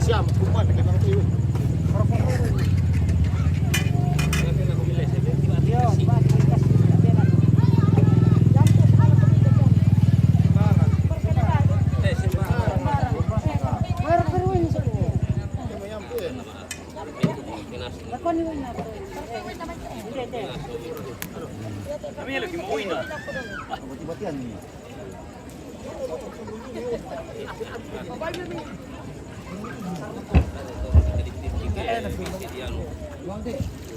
siam, kuman kita tahu. Kami lagi mau ini. Bati-batian ni.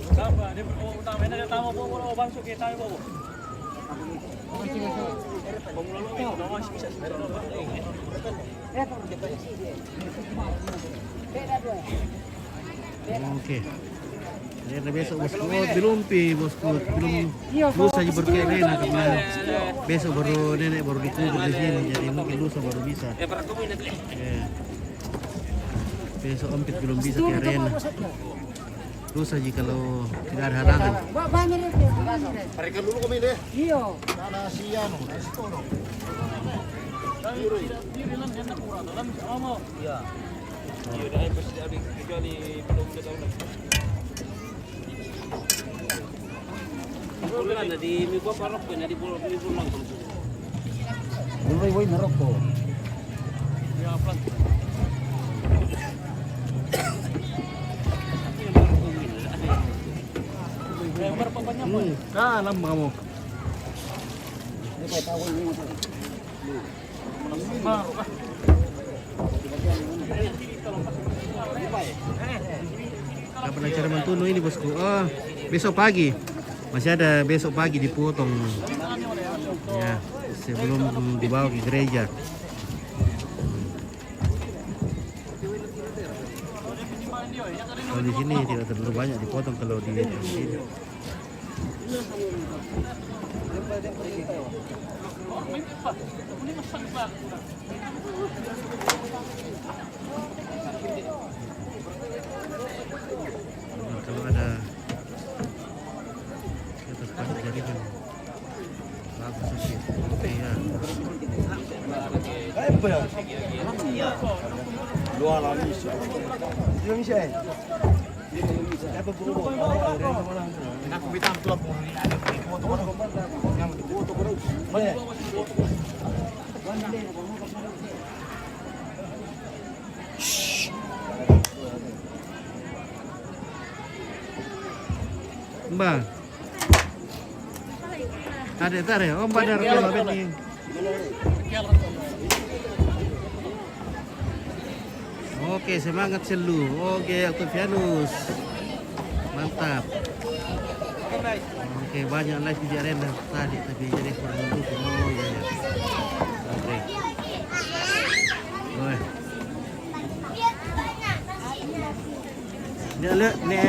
Siapa? Dia utama na tama po mo bangso kay tayo po. Oke. Ini besok bosku, belum pi bosku, belum lusa aja baru kayak Rena karena besok baru nenek baru dikubur di sini, jadi mungkin lusa baru bisa. Ya. Besok Ompit belum bisa kayak Rena. Lusa aja kalau tidak ada halangan. Mereka dulu kami deh. Iya. Mana si Anu, si Tono. Ya. Iya, dah pasti ada kecuali belum tahu lah. Bulan di minggu parok pun di bulan langsung. Woi Maroko. Ya, pelan. Yang berapa banyak pun? Kalah kamu. Ini kau tahu ini apa? Kapan acara Mantuno ini bosku? Oh, besok pagi. Masih ada besok pagi dipotong. Ya, sebelum dibawa ke gereja. Kalau di sini tidak terlalu banyak dipotong kalau di sini. Nah, kalau ada di atas pagi jadi kan bagus sih. Iya. Apa ya? Dua lagi. Dia bisa. Apa guru? Aku bilang klub ini ada foto yang foto terus. Mana? Mbak. Ada tar ya, Om Badar Mbak ini. Oke, semangat selu. Oke, Octavianus. Mantap. Oke, banyak live di arena tadi tapi jadi kurang mendukung. Oh iya ya. Oke. Oi. Ne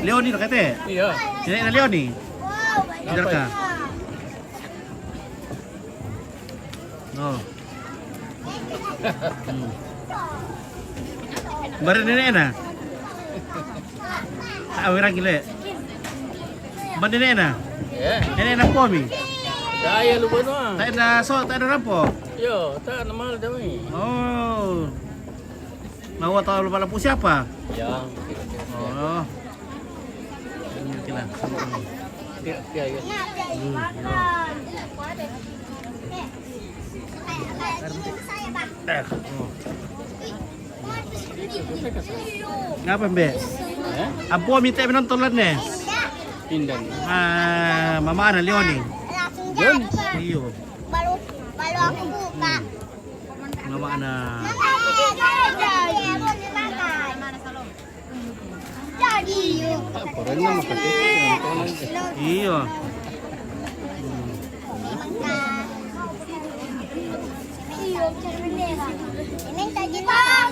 Leoni kata? Iya. Nenek na Leoni. Benar ka? No. Baru nenek na? Awirang gila. Baru nenek na? Ya. Nenek na komi? Daya lu benar. Tak ada so, tak ada rampo. Yo, tak normal dami. Oh. Mau tahu lupa lampu siapa? Ya. Oh. Ini kira. Ya, ya. Ngapa Mbak? Apo minta menonton lah nih. Pindan. Mama ana Leoni. Yun. Iyo. Baru aku buka. Mama ana. Jadi Koran na makatip. Iyo. ini tadi bang.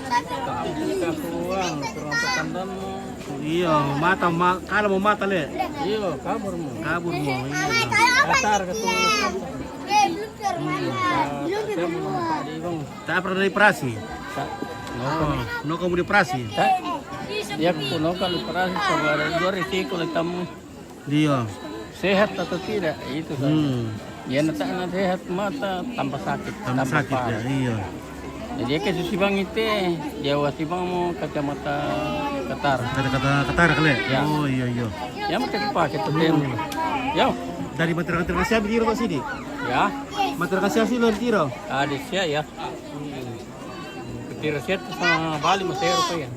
Kapuang, terus pandan mo. Iyo, mata kalau mau mata le. Iyo, kabur mo. Kabur mo. Mama, Iyo. kalau apa Atar ka tulog. belum termana. Belum Tak pernah dioperasi. Oh, no kamu dioperasi. Ya kuno kalau perasi sabar dua risiko kamu Iyo. sehat atau tidak itu saja. Ya nak sehat mata tambah sakit. Tambah sakit parah. ya. Iyo. Jadi ke Susibang itu Jawa Sibang mau kacamata Qatar. Ada kata Qatar kali. Ya. Oh iya. Ya mau pakai tuh tem. Ya. Dari material kasih di Pak sini. Ya. Material kasih sih lo di Tiro. Ada sih ya. Kira set sama Bali masih Eropa ya.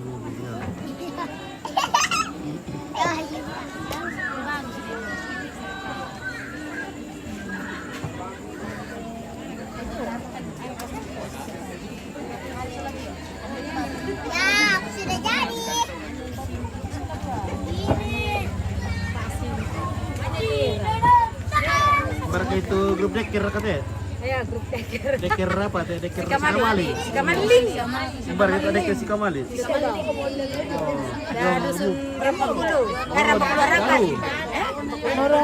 Ya, aku sudah jadi. Mereka itu grup deker katanya. Ya, grup deker. Deker apa teh? Deker Sikamali. Sikamaling. Ibarat itu deker Sikamali. Dah dusun berapa puluh? Berapa berapa?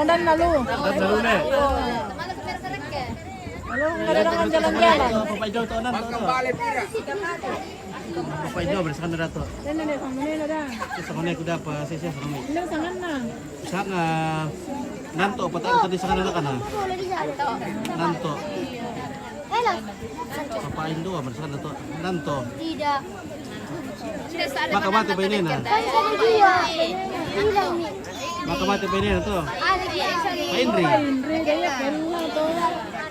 Dan lalu nih. Lalu nggak jalan-jalan. Bapak Ijo tahunan. Bapak Ijo bersama Dato. Nenek sama nenek dah. Sana aku dapat saya sama. Nenek sangat nah. Sana nanto patay tadi sa kanila kana. Nanto. Hello. Papa Indo bersama Dato. Nanto. Tidak. Maka mati ba ini na? Kan saya dua. Hilang nih. Maka mati ba ini na to? Ada dia. Pa Indri. Indri kaya kena tuh.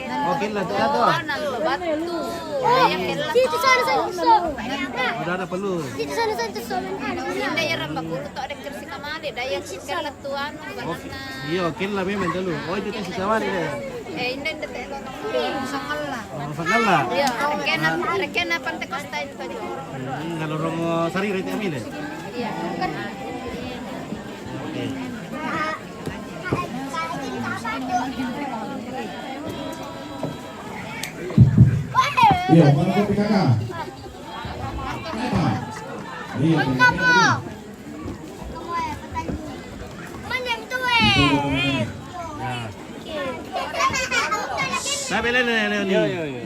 Okay lah to. Dito sana sa gusto. Udah na palu. Dito sana sa gusto. Daya rambut to ada kursi kamari daya kalatuan banana Iya, okay lah memang dulu. Oh, itu si Kamali deh. inde telo sangal lah Oh, sangal lah. ya rekena pantai Costa itu tadi Ngalorong sarili ti amile. iya kan Okay. Iya, mana kopi kakak? Apa? Iya, Punta po. Manang to eh. Sabi lang na Yo yo yo.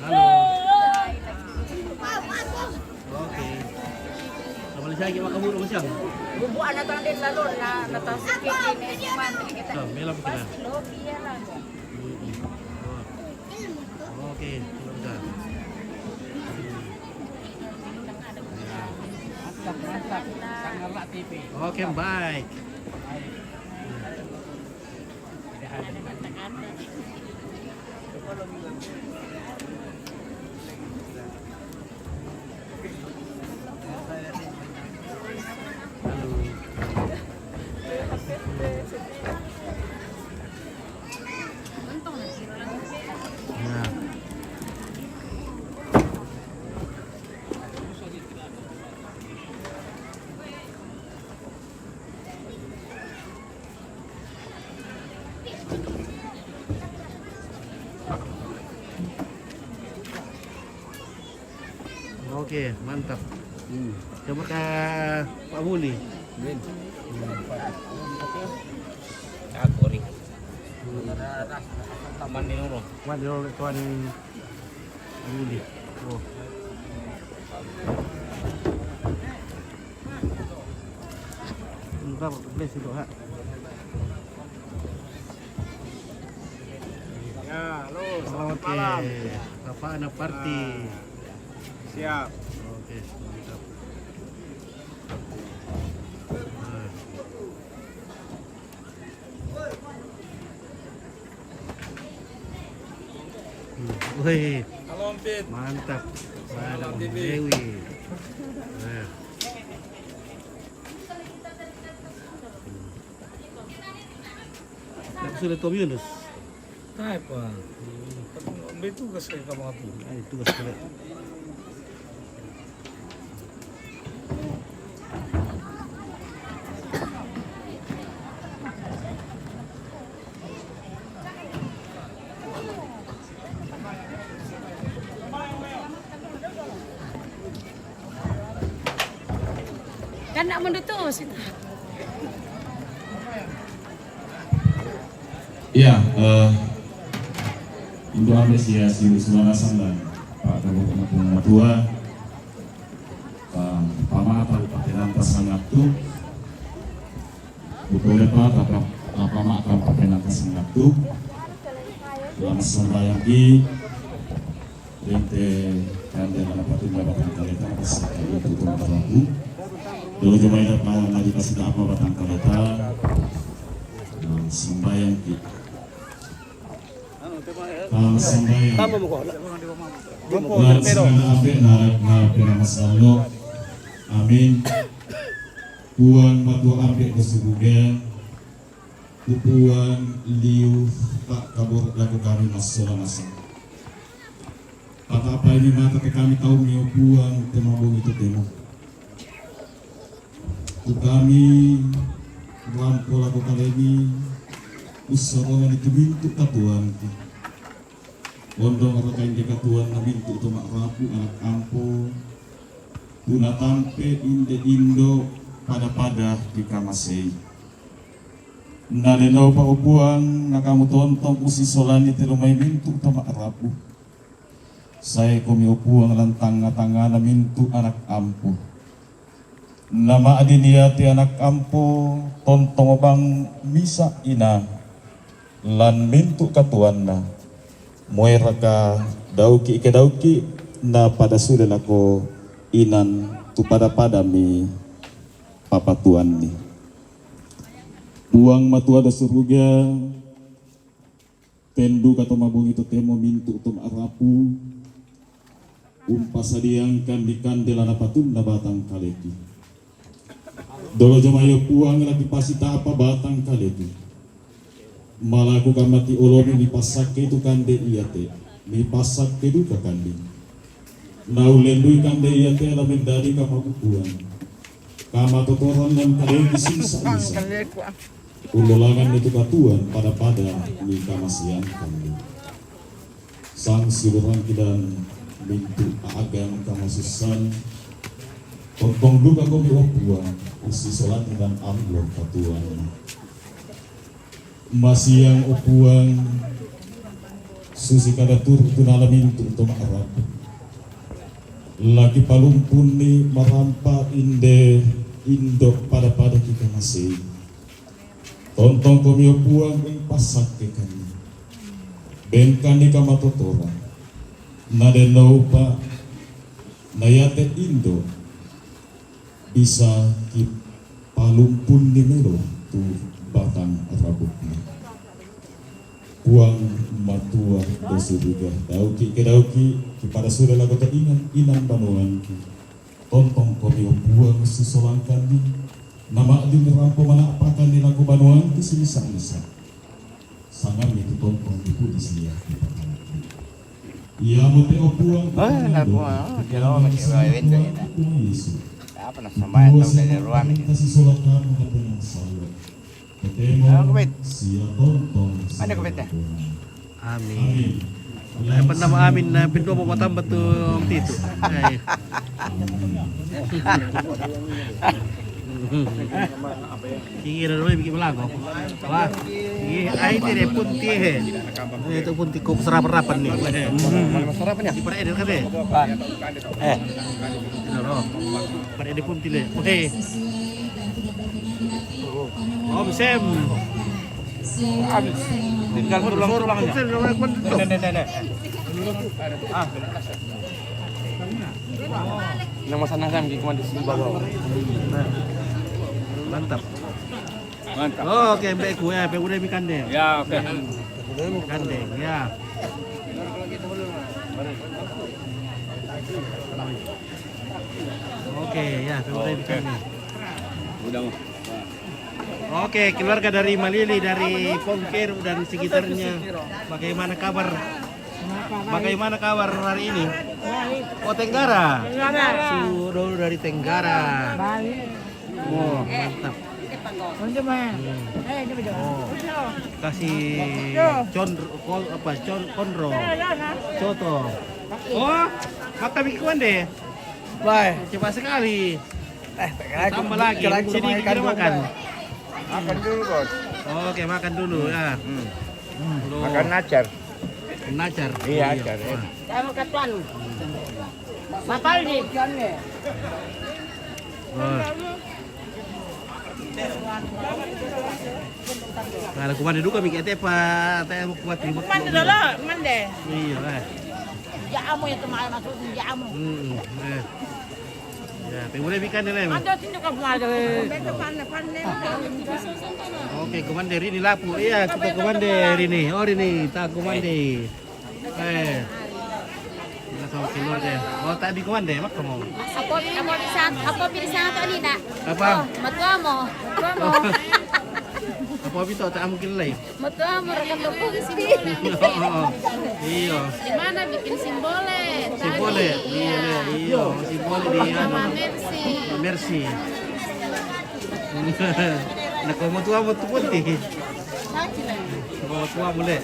Halo. Okay. Sama lagi makaburo mo siya. Bubuan na tang din lalo na natasik ini mantri kita. So, melam kita. Lobby ya lang. Okay, sudah. Mantap. Sangat TV. Okay, baik. Nah. Oke, mantap. Coba ke Pak Muli. Kakori. Taman di Nuro. Mana tuan Muli. Oh. Entar place itu, ha. Ya, halo, Selamat malam. Apa anak party? Siap. Oke, mantap. Nah. Wih, Halo Ampit. mantap. Ada Om Dewi. Nah. Tapi sudah Tom Yunus. Ay pa. May tugas kayo ka mga po. Ay, tugas pala. Kan nak mendutus. Iya, Ibu apresiasi Sulawesi dan Pak Kabupaten Matua, Pak Pamata Bupati Lantas Sangat Pukul lepas apa makan pakai nangka sengatu. Dalam sembahyang di rente kande mana patut batang kaleta sekali itu terapu. Dulu cuma ada malam lagi kasih apa batang kaleta sembahyang di. Sembahyang. Dan segala apa na mas Allah. Amin. Puan batu ambek kesuruhan. Puan liu tak kabur lagu kami masalah masing. Apa ini mata ke kami tahu mio puan temabung itu temo. Kami rampo lagu kali ini usaha itu bintu tatuan. Bondong orang kain dekat tuan nabi untuk tomak rapu anak ampo. Tuna tampe Indo pada di kamasei. Nadenau pa upuan nakamu tontong usi solani terumai mintu tomak rapu. Saya kumi upuan lantang tangga na mintu anak ampo. Nama adiniati anak ampo tontong bang misa ina lan mintu katuan na. Moira ka dauki ke dauki na pada sudah aku inan tu pada mi papa tuan ni buang matua da surga tendu kata mabung itu temo mintu tum arapu umpasadiangkan di kandela patun na batang kaleti dolo jamayo puang lagi pasita apa batang kaleti malaku kamati olomi ni pasak itu kande iyate ni pasak itu kakandi nau lendui kande iyate alamin dari kamakupuan kama totoran yang kalian disisa ulolangan itu katuan pada ni kamasian kande sang siluran kidan mintu agam kamasusan tontong duka komi opuan usi solat dan amblok katuan masih yang upuan susi kada tur tunalamin untuk Arab lagi palumpun ni marampa indo pada kita masih tontong kami upuan yang pasak ke kami benkan di kamatotora nadenau pa nayate indo bisa ki palumpun ni melo tu batang rabutnya uang matua dosuruga dauki ke dauki kepada sudah lagu inang banuan tontong komi buang susolangkan di nama di merampo mana apakan di lagu banuan di sini sang sangat itu tontong itu di sini ya mute opuang apa nak sampai tahu dari ruang ini. Mana kubetnya? Amin. Apa nama amin na pintu mau tambah tuh itu. Kira dulu bikin belago. Wah, ini deh putih he. Itu putih kok serapan nih. Serapan ya? Pada edel kan deh. Pada edel putih deh. Oke. Om Sem. Tinggal tulangnya. Nenek. Nama sana Sam di kemana di bawah. Mantap. Mantap. Oke, mbak gue, mbak udah mi kandeng. Ya, oke. Kandeng, ya. Oke, ya, mbak udah mi kandeng. Udah. Oke, keluarga dari Malili, dari Pongkir dan sekitarnya. Bagaimana kabar? Bagaimana kabar hari ini? Oh, Tenggara. Sudah dari Tenggara. Oh, mantap. Kasih konro, coto. Oh, maka bikin deh. Baik. Cepat sekali. Tambah lagi. Sini kita makan. Makan dulu bos. Oke, makan dulu ya. Makan nacar. Nacar. Iya, nacar. Saya mau katuan. Bapak ini. Nah, aku mandi dulu kami kita pak, saya mau kuat ribut. Mandi dulu, mandi. Iya, Jamu itu malah masuk jamu. Ya, boleh ikan ni Ada sini kau ada. Oke, komander ini lapu. Iya, kita komander ini. Oh, ini tak komander. Kita sama keluar deh. Oh, tak di komander, mak kamu. Apa bisa atau ini nak? Apa? Matuamo. Apa itu tak mungkin lain. Matuamo rekan tepung di sini. Iya. Di mana bikin simbole? Simbole. Iya, simbole di Mercy. Mercy. Nak kau tua tu pun ti. Kau tua boleh.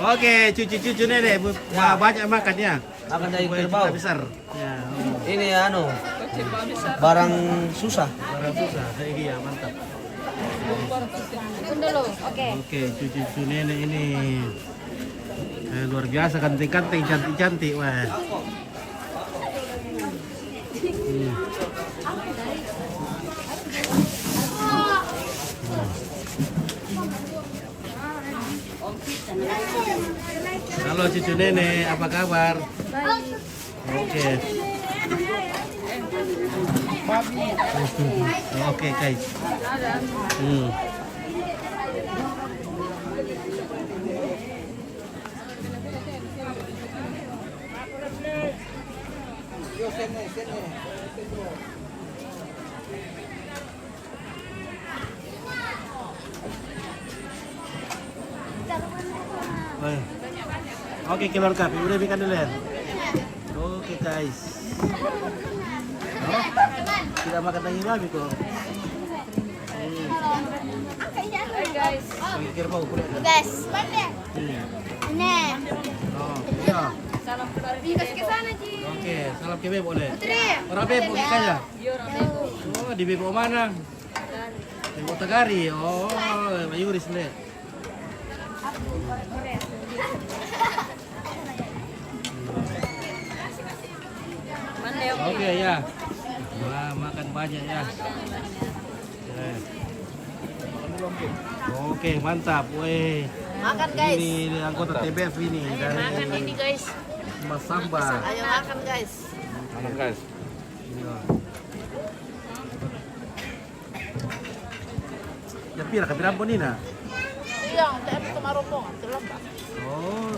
Oke, cucu-cucu nenek banyak makan ya. Akan dari kerbau. Besar. Ya. Ini barang susah. Barang susah. Iya, mantap. Tunggu dulu. Oke. Oke, cucu-cucu nenek ini luar biasa, kanting-kanting, cantik-cantik, wah. Halo cucu nenek, apa kabar? Oke. Oke, guys. Oke, keluarga, udah bikin dulu ya. Oke, guys. Oh, tidak makan daging babi kok. Guys. Kerbau kulit. Guys, ini. Oh, iya. Salam keluarga. Kasih ke sana, Ji. Oke, salam ke Bebo boleh. Putri. Orang Bebo kaya. Iya, orang Bego. Oh, di Bebo mana? Bebo Tegari. Oh, Mayuris nih. Oke ya. Wah, makan banyak ya. Oke, mantap. Weh. Makan guys. Ini anggota TBF ini dari Makan ini guys. Mas Samba. Ayo makan guys. Makan guys. Iya. Ya pira ka pirampon ni na. Iya, tapi tumarupong. Terlambat. Oh.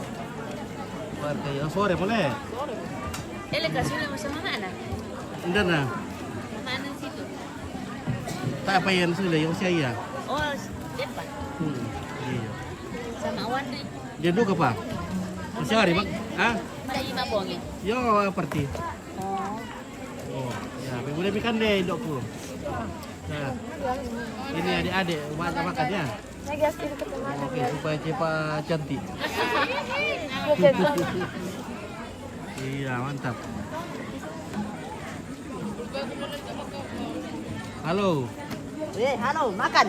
Parte ya sore boleh. Kasih mo sa mga anak. Hindi na. Mana situ? Tak apa yan sila yung siya. Oh, depan. Iya. Sama awan rin. Dia dulu pa. Masih hari bang? Ah? Tayo mabongin. Yo party. Oh. Ya, boleh makan deh dokku. Nah. Ini adik-adik makan ya. Oke, supaya cepat cantik. Iya, mantap. Halo. Halo, makan.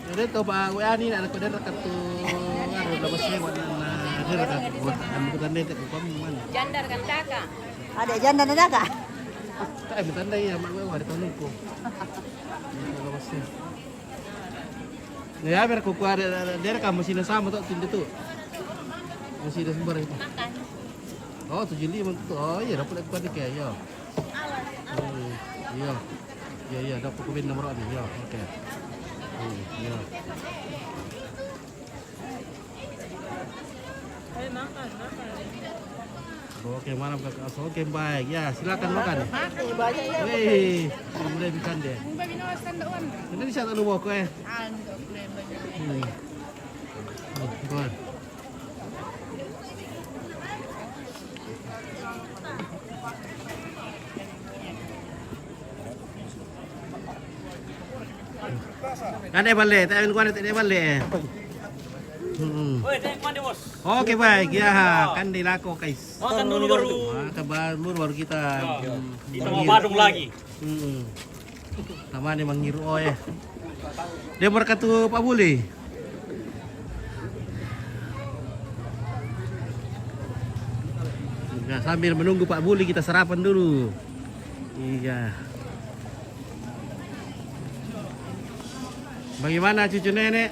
Jadi to ba WA ni nak ko dekat tu anu labas ni buat na dekat buat anu tanda tak ko man. Jandar kan kakak. Ada janda na daga. Tak ada tanda ya mak WA ada tahun ko. Labas ni. Ya biar ko ada dekat kamu sini sama tu tindu tu. Masih ada sumber itu. Makan. Oh, 75 tu. Oh, iya dapat aku ada ke ya. Iya. Iya, dapat ko bin nomor ni. Ya, okey. Ya. Oke, malam kakak. Oke, baik. Ya, silakan makan. Wih, boleh bikin deh. Ini bisa tak lupa kau Good. Ada balik, tak ada kuat, tak ada balik. Woi, tengok mandi bos. Oke baik, ya kan dilako guys. Makan dulu baru. Makan baru kita. Sama Badung lagi. Nama ni mengiru oh ya. Dia berkata Pak Bule. Nah, sambil menunggu Pak Buli kita sarapan dulu. Iya. Bagaimana cucu nenek?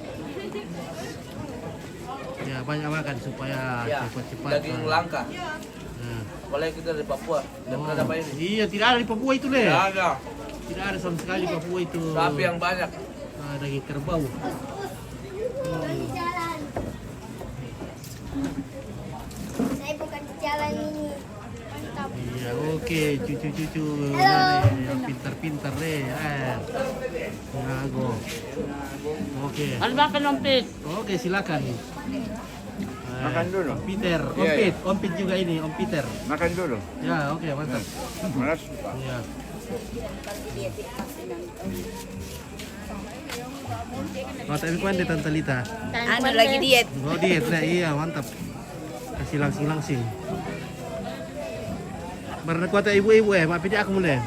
Ya banyak makan supaya Ya, cepat-cepat. daging langka. Nah. Apalagi kita dari Papua. Tidak pernah dapat ini. Iya, tidak ada di Papua itu, Le. Tidak ada. Tidak ada sama sekali di Papua itu. Sapi yang banyak. Daging kerbau. Jalan. Saya bukan di jalan ini. Mantap. Iya, oke, cucu-cucu yang pintar-pintar deh. Ngago. Oke. Ano makan ompit? Oke, silakan. Makan dulu. Om Peter, Iya, Om Pit juga ini, Om Peter. Makan dulu. Ya, oke, mantap. Malas. Iya. Mata ini kuan deh Tante Lita. Anu lagi diet. Oh diet, nah, iya mantap. Kasih langsing-langsing. Karena kuat ibu-ibu maaf ini aku mulai.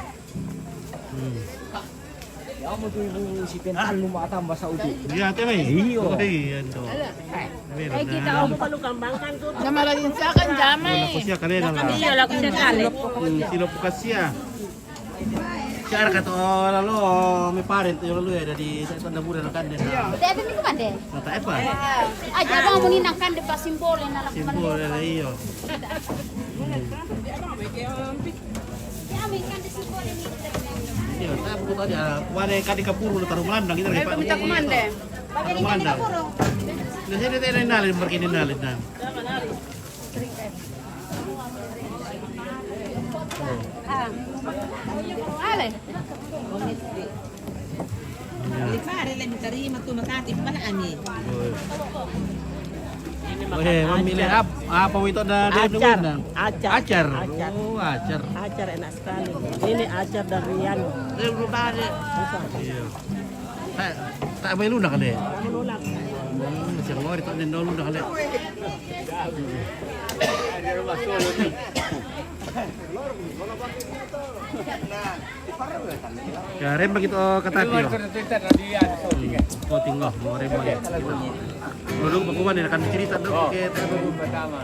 Kamu tuh ibu si pentan lu mau tambah Saudi. Iya, teh mai. Iya. Iya, to. Eh kita mau kalau kambangkan tuh. Sama lagi sa kan jamay. Ako siya kanina lang. Iya lah kita kali. Sino po siya? Siya kato lalo may parent yo lalo dari sa tanda bulan kan din. Dede ni kumande. Nata apa? Aja bang mo ninang kan de pa simbolo na lang Simbol na iyo. Ya may kan de simbolo ni. Iya, ta buko tadi wala kadi kapuro na tarong landang kita Eh pamita kumande. Bagay ni kan de kapuro. Na sini tayo nalin markin nalin na. Ale. Pare le mitarima tu makati pa na ani. Oke, memilih apa itu na Acar. Acar. Oh, acar. Acar enak sekali. Ini acar dari Rian. Iya. Tak may luna kali. Menolak. Siya ko ito din daw luna kali. Ya, rem begitu katati yo. Oh, tinggal mau rem lagi. Baru bakuan ini akan cerita dong ke Pertama.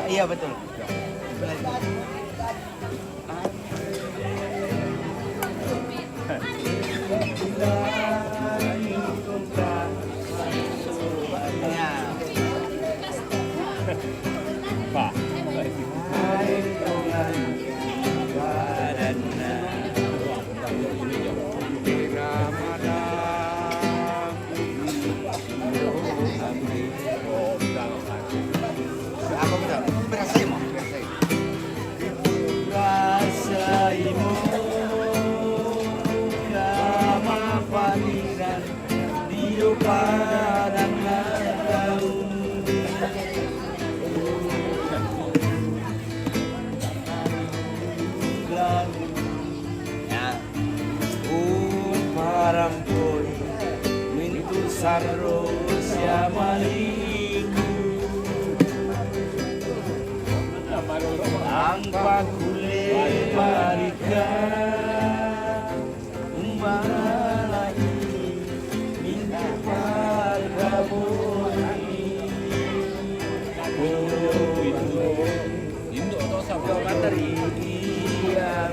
Iya betul. Pak. Sarro siamaliku ang pagkuli marika umbalay minta pagkabuni Indo atau sama dari yang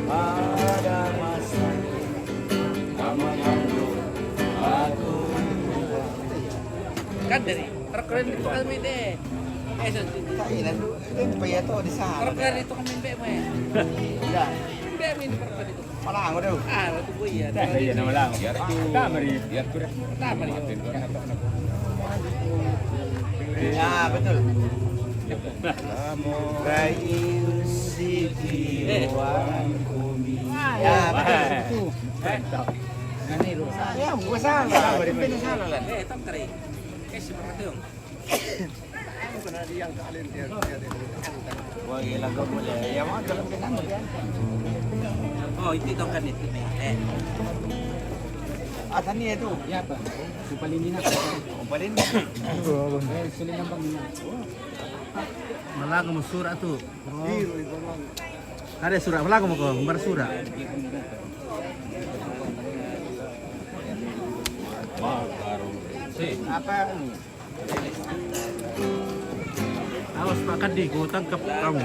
pada masa Kan dari terkeren itu kami deh. kainan itu ya tuh di sana. Terkeren itu kami be me. Ya, Be min terkeren itu. malah aku deh. Itu gue ya. Iya nama lang. Biar tamari, biar kurang. Tamari. Ya betul. Kain siki kumi. Ya betul. Ya bukan salah. Betul salah lah. Tam kari. Kasi seperti itu. Wah gila gak boleh. Ya mau dalam kenang ya. Oh, itu kan itu. Ah tani itu. Ya Pak. Supalin na. Kumpulin. Sulit ang pangina. Malago mo sura tu. Ada sura malago mo ko, bar sura. Apa ini? Awas Pak Kadi, ku tangkap kamu.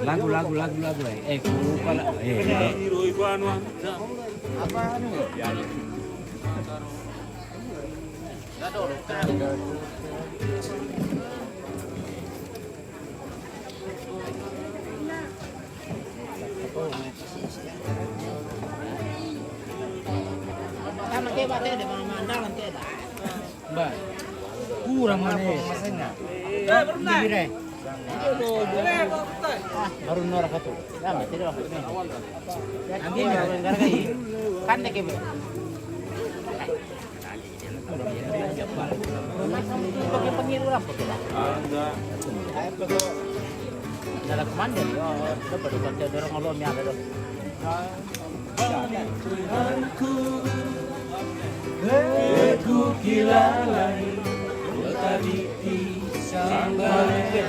Lagu. Lupa lah. Apa ini? Sama kayak bate ada mandang nanti ada. Mbak. Kurang mana? Bibire. Baru norak itu. Ya, tidak waktu ini. Nanti gara-gara ini. Kan dek ibu. Pakai pengiru apa tu lah? Dalam komandan, dapat kerja dorong Allah ni ada. Ku kilalai tadi sampai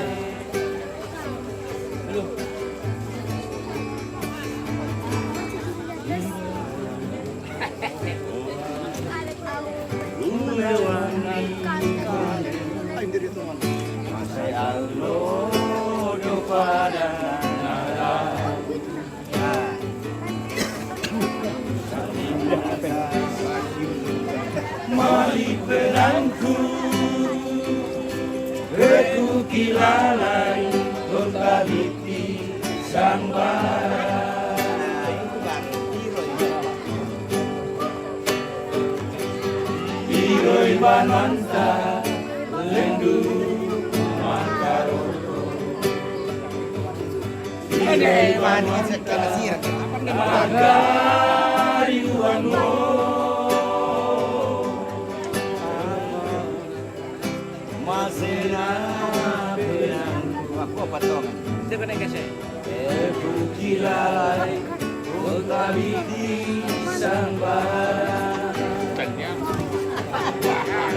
mari pedangku, aku kilalai kota biti sang barat. Iroi bananta lendu makaroto. Ini mani sekali sirat. Magariuano. Masena benang Aku apa tuh? Siapa nak kasi? aku kilalai kota biti sang barat.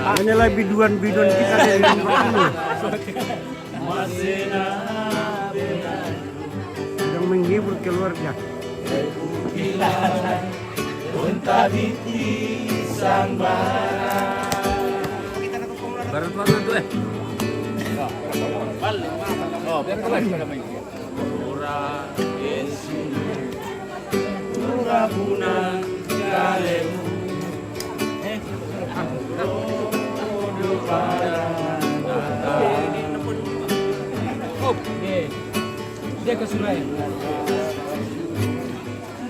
Hanya lah biduan kita yang ini. Masena benang Yang menghibur keluarga. aku kilalai kota biti sang barat. Baru tu eh. Ora esinu ora punang kalemu Rodo pada Dia ke Surabaya.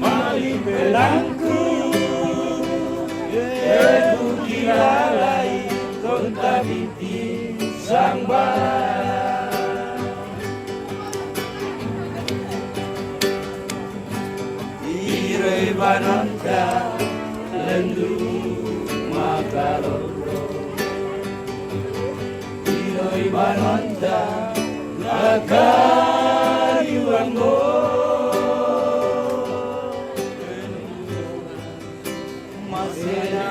Mali belangku Aku kilalai kota biti sang barat. Iroi bananta lendu makaroto. Iroi bananta akariwango. Masena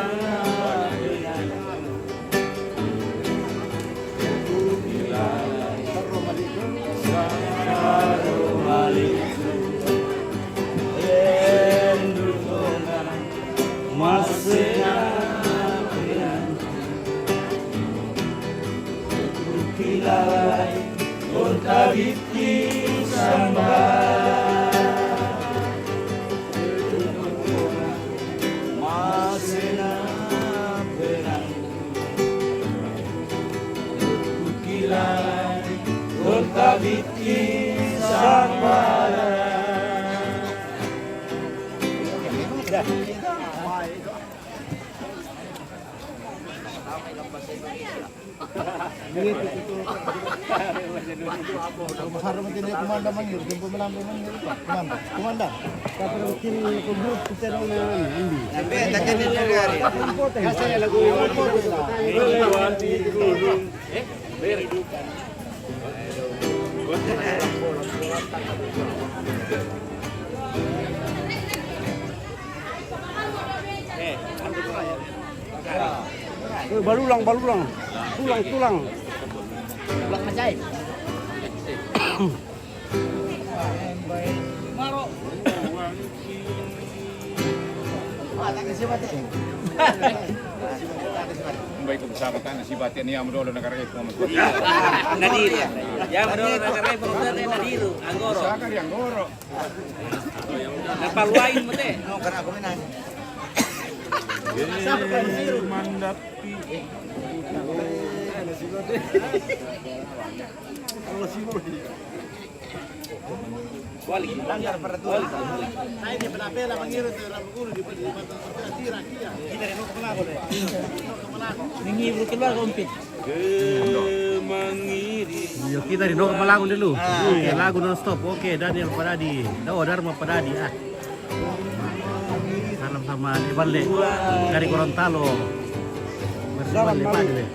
kilalai kota biti sambar masena perang kilalai kota biti sambar. Harus menjadi komandan manggil, jumpa melambai manggil. Komandan. Kapal kecil kubur kita dengan ini. Tapi tak kena negara. Kasih lagu Melewati gunung Balulang. Tulang. Pulang macai. Baik persahabatan si batin ni amdo na karagay ko mo. Nadiru. Ya, bro, nagkaroon po na nadiru. Anggoro. Saka yang goro. Napaluain mo te. No, karena aku menang. Mandapi. Wali. Langgar peraturan. Mengibur keluar kompit. Yo kita di Nor Malago dulu. Oke, lagu non stop. Oke, Daniel Padadi. Dharma Padadi. Salam sama Iballe dari Gorontalo. Bersama Iballe.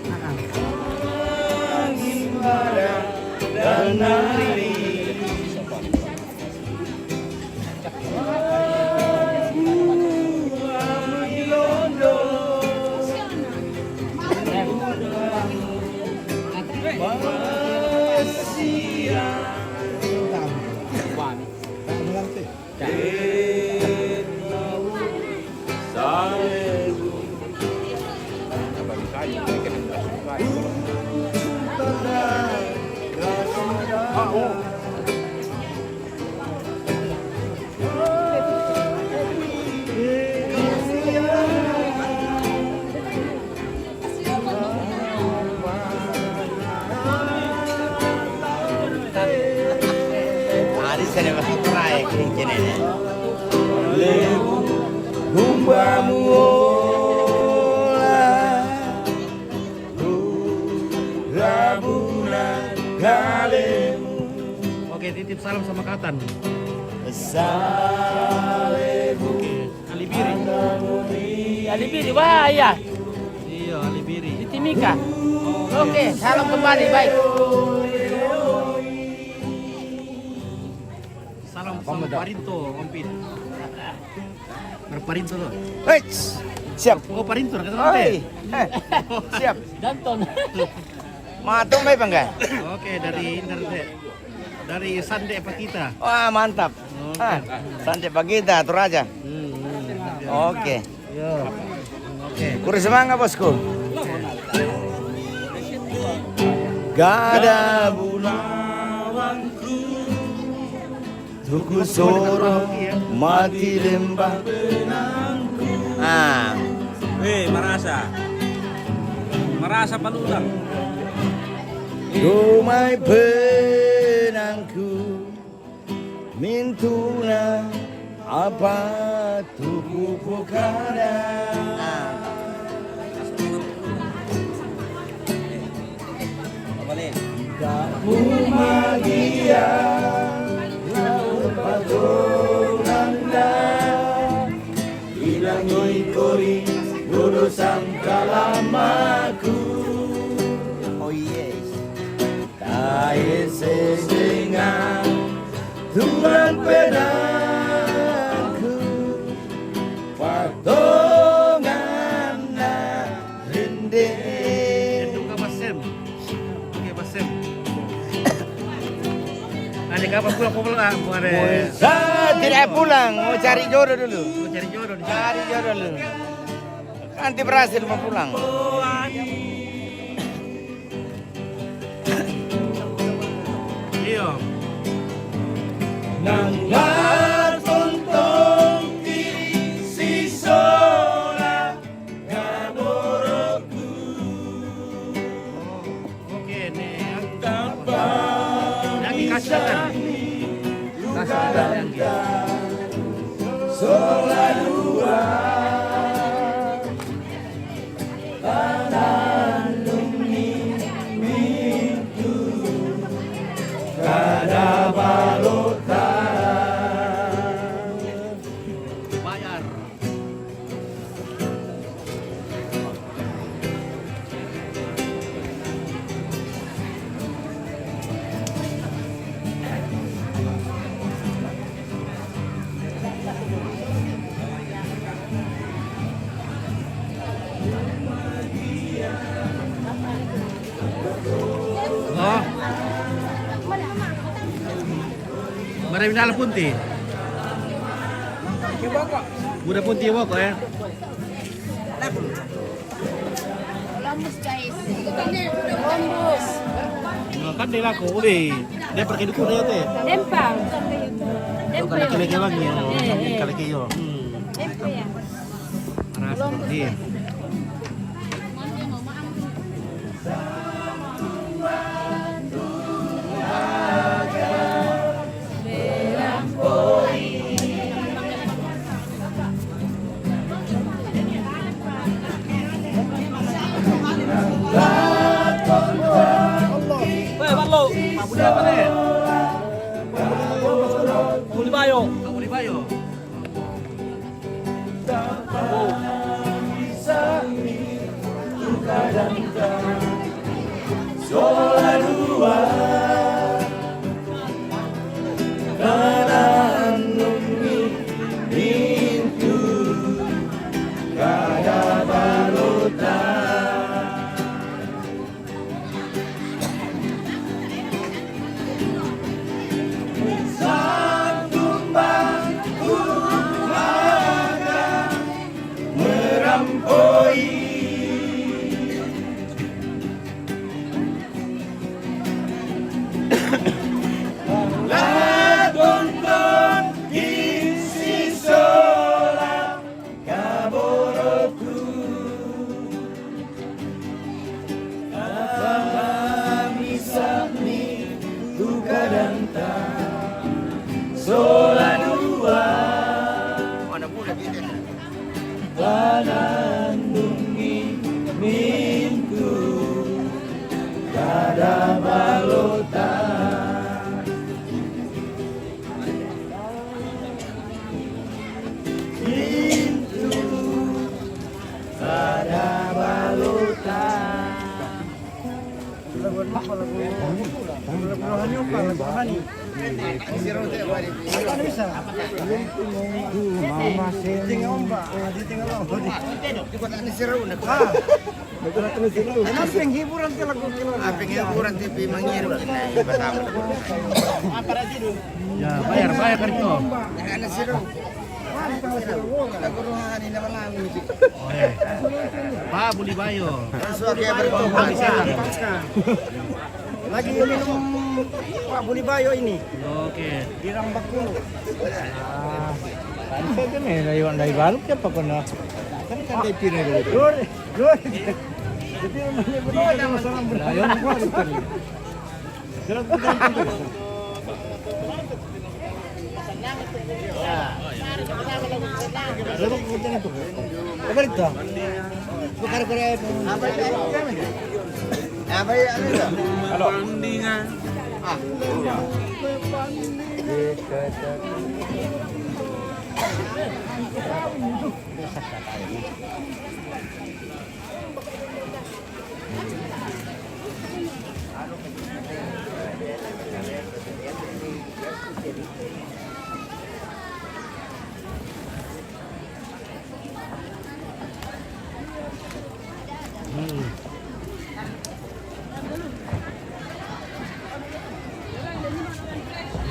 Ada sana masuk naik cincin ini. Oke, titip salam sama Katan. Alibiri. Alibiri, wah ya. Iya, Alibiri. Di Timika. Oke, salam kembali baik. Salam sama Parinto, Ompin. Parinto loh. Hei, siap. Oh, Parinto, kata Oi, nanti. siap. Danton. Matung baik bangga. Oke, dari internet. Dari Sande Pakita. Wah mantap. Santai pagi dah, atur aja. Oke. Yo. Oke. Kurang semangat bosku. Gak ada bunawanku, tuku sorong mati lembah benangku. Marasa palulang. Domai benangku, mintuna apa tuku pokada. Umagia patunanda ilangoi kori lulusan kalamaku. Oh yes. Tae sesenga Tuhan pedangku patungan na rinde. Itu Basem. Oke, Basem. Nanti kapan pulang? Tidak pulang, mau cari jodoh dulu. Mau cari jodoh di sana. Cari jodoh dulu. Nanti berhasil mau pulang. Iya. Nanggar tontong si sola gaboroku. Oke, nih. Yang kasih kan? Kasih yang Sola dua kada balota. bayar. Oh. Marami na punti. Muda punti mo ko eh. Lambus guys. Kan nila ko uli. Dia pergi dulu dia teh. Lempang. Kalau kali lagi ya. Kali kayo. Lempang ya. Rasa seperti. Mabudi apa nih? Buli bayo. Mabudi bayo. Ya, bayar kan itu. Oh, ya. Pak Buli Bayo. Lagi minum Pak Buli Bayo ini. Oke. Di Rambak dulu. Saya kan dari Baluk siapa kena? Kan dari Pira dulu. Jadi menyebutnya masalah berlayar bukan. Halo.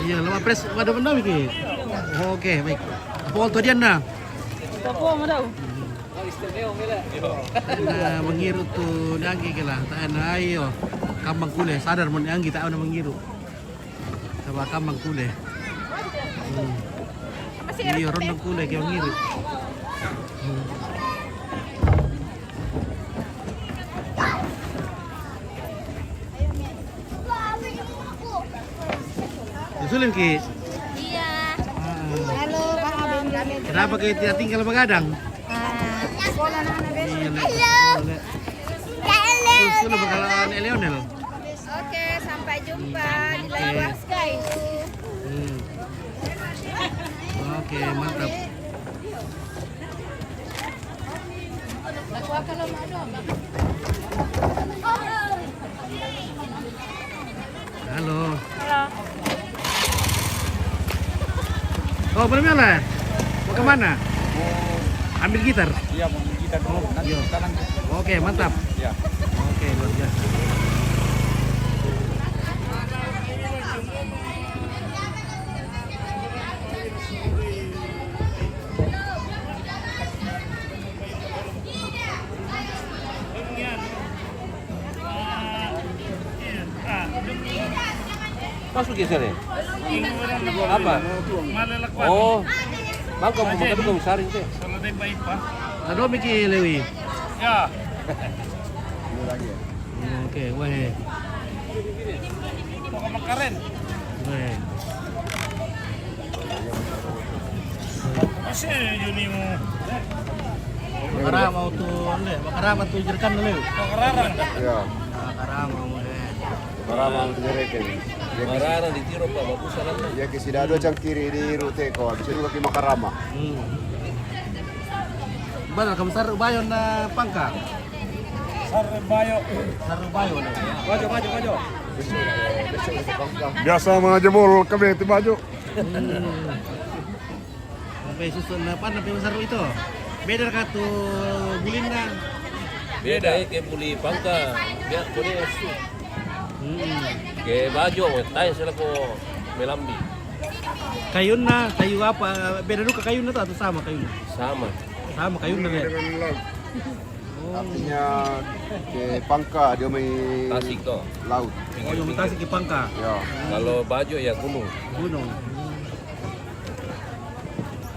Iya, lama pres ada benda iki. Oke, baik. Apa waktu dia anda? Apa mau tahu? Nah, mengiru tuh nangi kela. Tak ada ayo. Kambang kule sadar mun nangi tak ada mengiru. Coba kambang kule. Iya, rondong kule ke mengiru. Sulim Ki. Iya. Halo, Pak Abang. Kenapa Ki tidak tinggal begadang? Sekolah anak besok. Sudah bakalan Lionel. Oke, sampai jumpa di lain guys. Oke, mantap. Halo. Halo. Oh, belum jalan? Mau kemana? Ambil gitar? Iya, mau kita dulu. Nanti kita lanjut. Oke, mantap. Iya. Oke, luar biasa. Masuk ke sini. Apa? Oh. Bangka mo magkabigong saring te. Ano Miki Lewi? Ya. Oke, weh. Pokok makaren. Weh. Kasi yun yung Makarama tu ane, makarama tu jerkan dulu. makararang. Ya. Makarama mo eh. Maramang direken. Makararang di tiro pa bagusan lang. Ya ke sidado cang kiri di rute ko. Bisa juga ke Makarama. Bana kamu sar bayon na pangka. Sarbayo. Sar bayon. Maju. Biasa mga jebol kami ti baju. Sampai susun na pan sampai sar itu. Beda ka tu bulin na. Beda ke puli pangka. Dia puli asu. Ke baju tayo sila ko melambi. Kayun na, kayu apa? Beda dulu ke kayun na to atau sama kayun? Sama. Sama kayun na rin. Artinya ke Pangka dia main Tasik to. laut. Oh, yung Tasik ke Pangka. Ya. Kalau baju ya gunung. Gunung.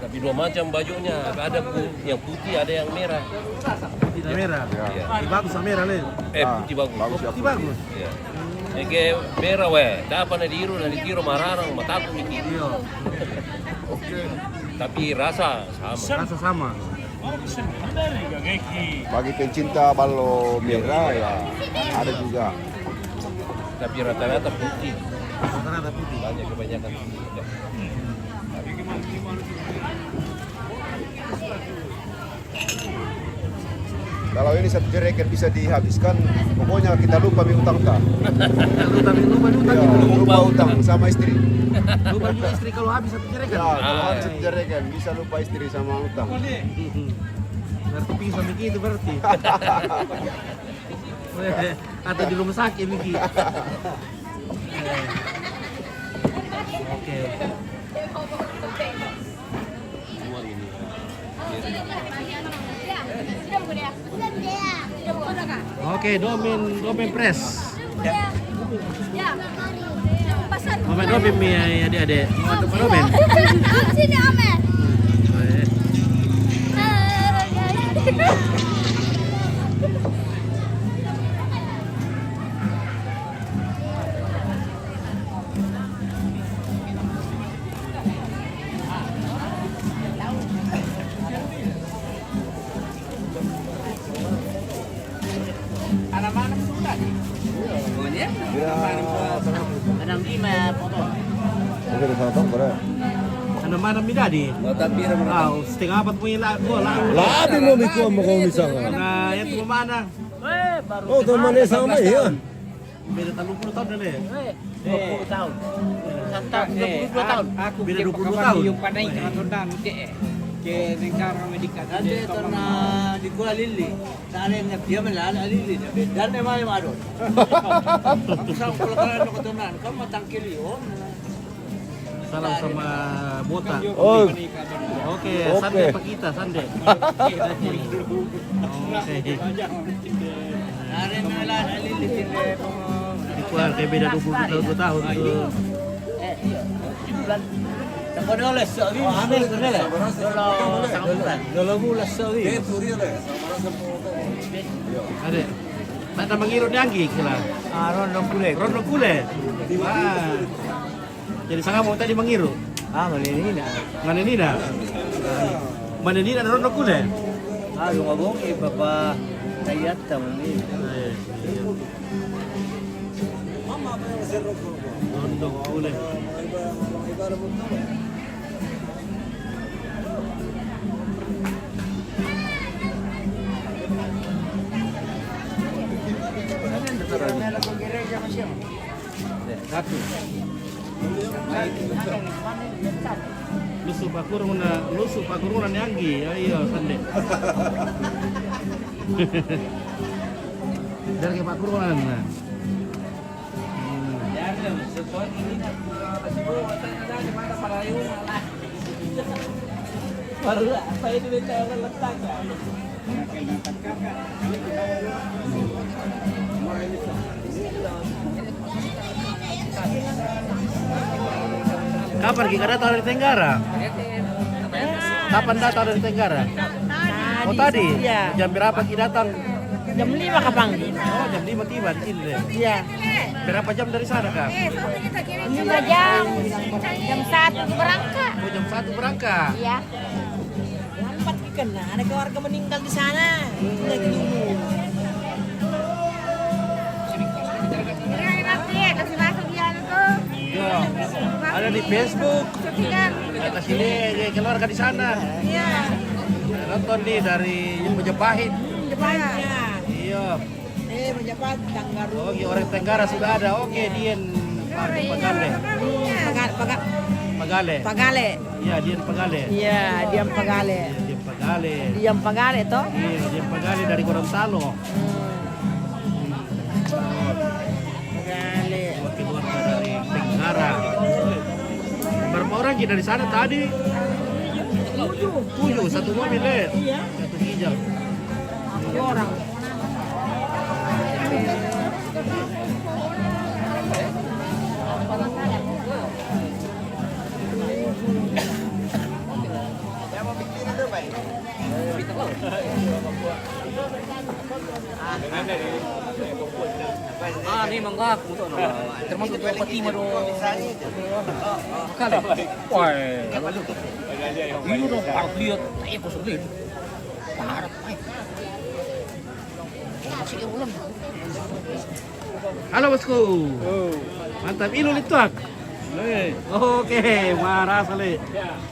Tapi dua macam bajunya. Ada yang putih, ada yang merah. Putih dan merah. Iya. Putih bagus sama merah le. Putih bagus. Bagus ya. Putih bagus. Iya. Eke merah weh. Dapat na diiru na ditiro mararang mataku miki. Iya. Tapi rasa sama. Rasa sama. Bagi pencinta balo merah ya ada juga. Tapi rata-rata putih. Rata-rata putih. Banyak kebanyakan putih. Kalau ini satu jerigen bisa dihabiskan, pokoknya kita lupa utang tak. Lupa Ya, lupa utang sama istri. Lupa juga istri kalau habis satu jerigen. Ya, kalau habis satu jerigen bisa lupa istri sama utang. Berarti pingin sama Miki itu berarti. Atau di rumah sakit Miki. Oke. Oke, domen press. Domen mi adik-adik. Domen. Sini Amer. Ano mana mi dadi? Setengah apa punya lagu? Labi mo miko mo kung misalnya. Nah, yang tu mana? Oh, teman dia sama ya. Beda 30 tahun dah. 20 tahun. Santap 20 tahun. Aku Beda 20 20 tahun. Yung panay ka tundang ke negara Amerika. Nanti karena di Kuala Lili, tadi dia melala Lili, dan memang yang ada. Aku sama kalau keturunan, kamu matang kili, oh. Salam sama Bota. Oh, Oke, Sande Pak kita, Sande. Oke. Dari melala Lili sini. Di Kuala kayak beda 22 tahun tuh. Tako doles sa amin. Amin ko nila. Dolo sa bulan. Dolo bulas sa amin. Ada. Mana mengiru nyanggi kila. Rondong kulit. Rondo kule. Jadi sangat mau tadi mengiru. Malinina. Mana ni dah? Mana ni dah rondo kule? Lumabong baba ayat tamani. Rondo kule. Lusuh pakurungan nyanggi. Ayo Sande. Dari ke pakurungan. Baru apa itu bicara letak. Kapan kita datang dari Tenggara? Kapan datang dari Tenggara? Oh tadi? Iya. Jam berapa kita datang? Jam 5 kapang. Oh jam 5 tiba di sini deh. Iya. Berapa jam dari sana kak? 5 jam. Jam 1 berangkat. Oh jam 1 berangkat. Iya. Lambat kena, ada keluarga meninggal di sana. Lagi dulu. Nanti kasih masuk dia tuh. Iya. Ada di Facebook. Kita sini keluarga di sana. Iya. Nonton nih dari Majapahit. Depannya. Iya. Majapahit Tanggaru. Oke orang Tenggara sudah ada. Oke Dian Pagale. Pagale. Pagale. Iya Dian Pagale. Iya, Diam Pagale. Dian Pagale. Diam Pagale toh? Iya Dian Pagale dari Gorontalo. Pagale. Keluarga dari Tenggara. Berapa orang kita dari sana tadi? 7, satu mobil deh. Iya. Satu hijau. 2 orang. Ini mangga termasuk dua peti mado. Kali. Wah. Ini udah parah lihat. Ayo kau sulit. Parah. Masih ulang. Halo bosku. Mantap ilu lituak. Oke, marah sekali.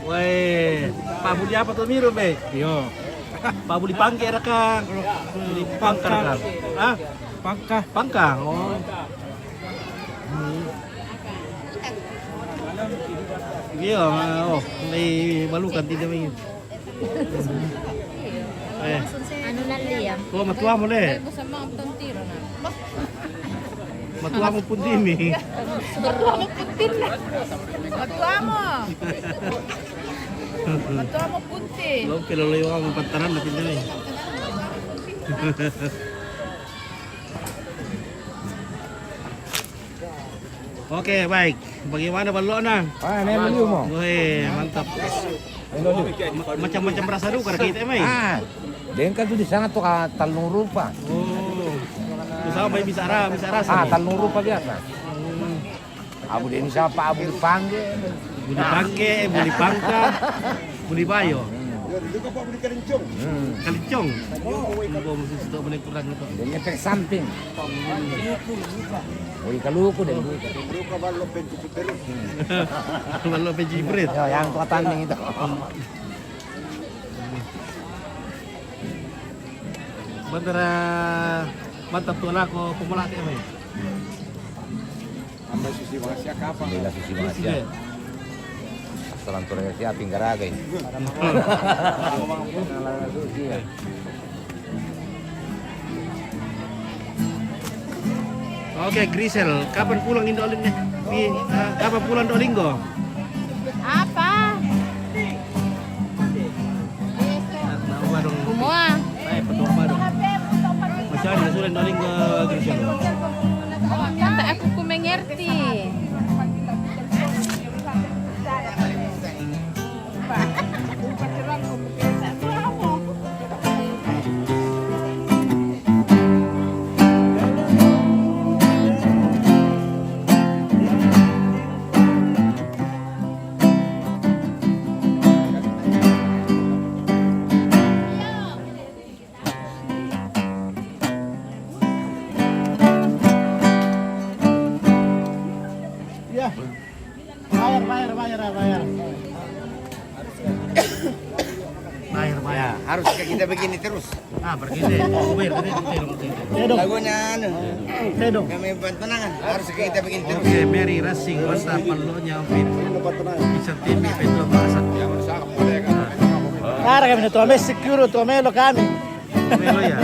Woi, Pak Budi apa tuh miru be? Yo. Pak Budi Pangke ada kang. Budi Pangka ada kang. Ah? Pangka. Oh. Iya, oh, may balukan tidak ingin. Anu nanti ya. Kau matua mo le. Bersama Om Tiro na. Matua mo pun dimi. Matua mo puntin na. Matua mo. Matua mo punti. Lo peloloy ako pantaran natin dali. Oke, baik. Bagaimana balok na? Nelo mo. Oke, mantap. Macam-macam rasa duka kita, Mai. Dengkal tuh di sana tuh talung rupa. Oh. Usah bayi bisa rasa. Talung rupa biasa. Abu Deni siapa? Abu dipanggil. Budi Pangke, Budi Pangka, Budi Bayo. Kalincong. Ibu mesti sudah boleh kurang itu. Dia efek samping. Oh, ikaluku deh. Kalau pejibrit. Ya, yang tua tanding itu. Bantara mantap tuh aku pemulat ya, Mai. Bela susi Malaysia. Asalan turun siapa pinggaragai. Oke, Grisel, kapan pulang Indolin nih? Kapan pulang Dolingo? Apa? Semua. Baik, petua dong. Macam mana sudah Dolingo Grisel? Kata aku mengerti. Ya, harus kayak kita begini terus. Begini. Lagunya anu. Kami pentenangan. Harus kayak kita begini terus. Oke, Mary Racing basta palonya Fit. Bisa TV itu bahasa. Cara kami na tuame secure tuamelo kami. Melo ya.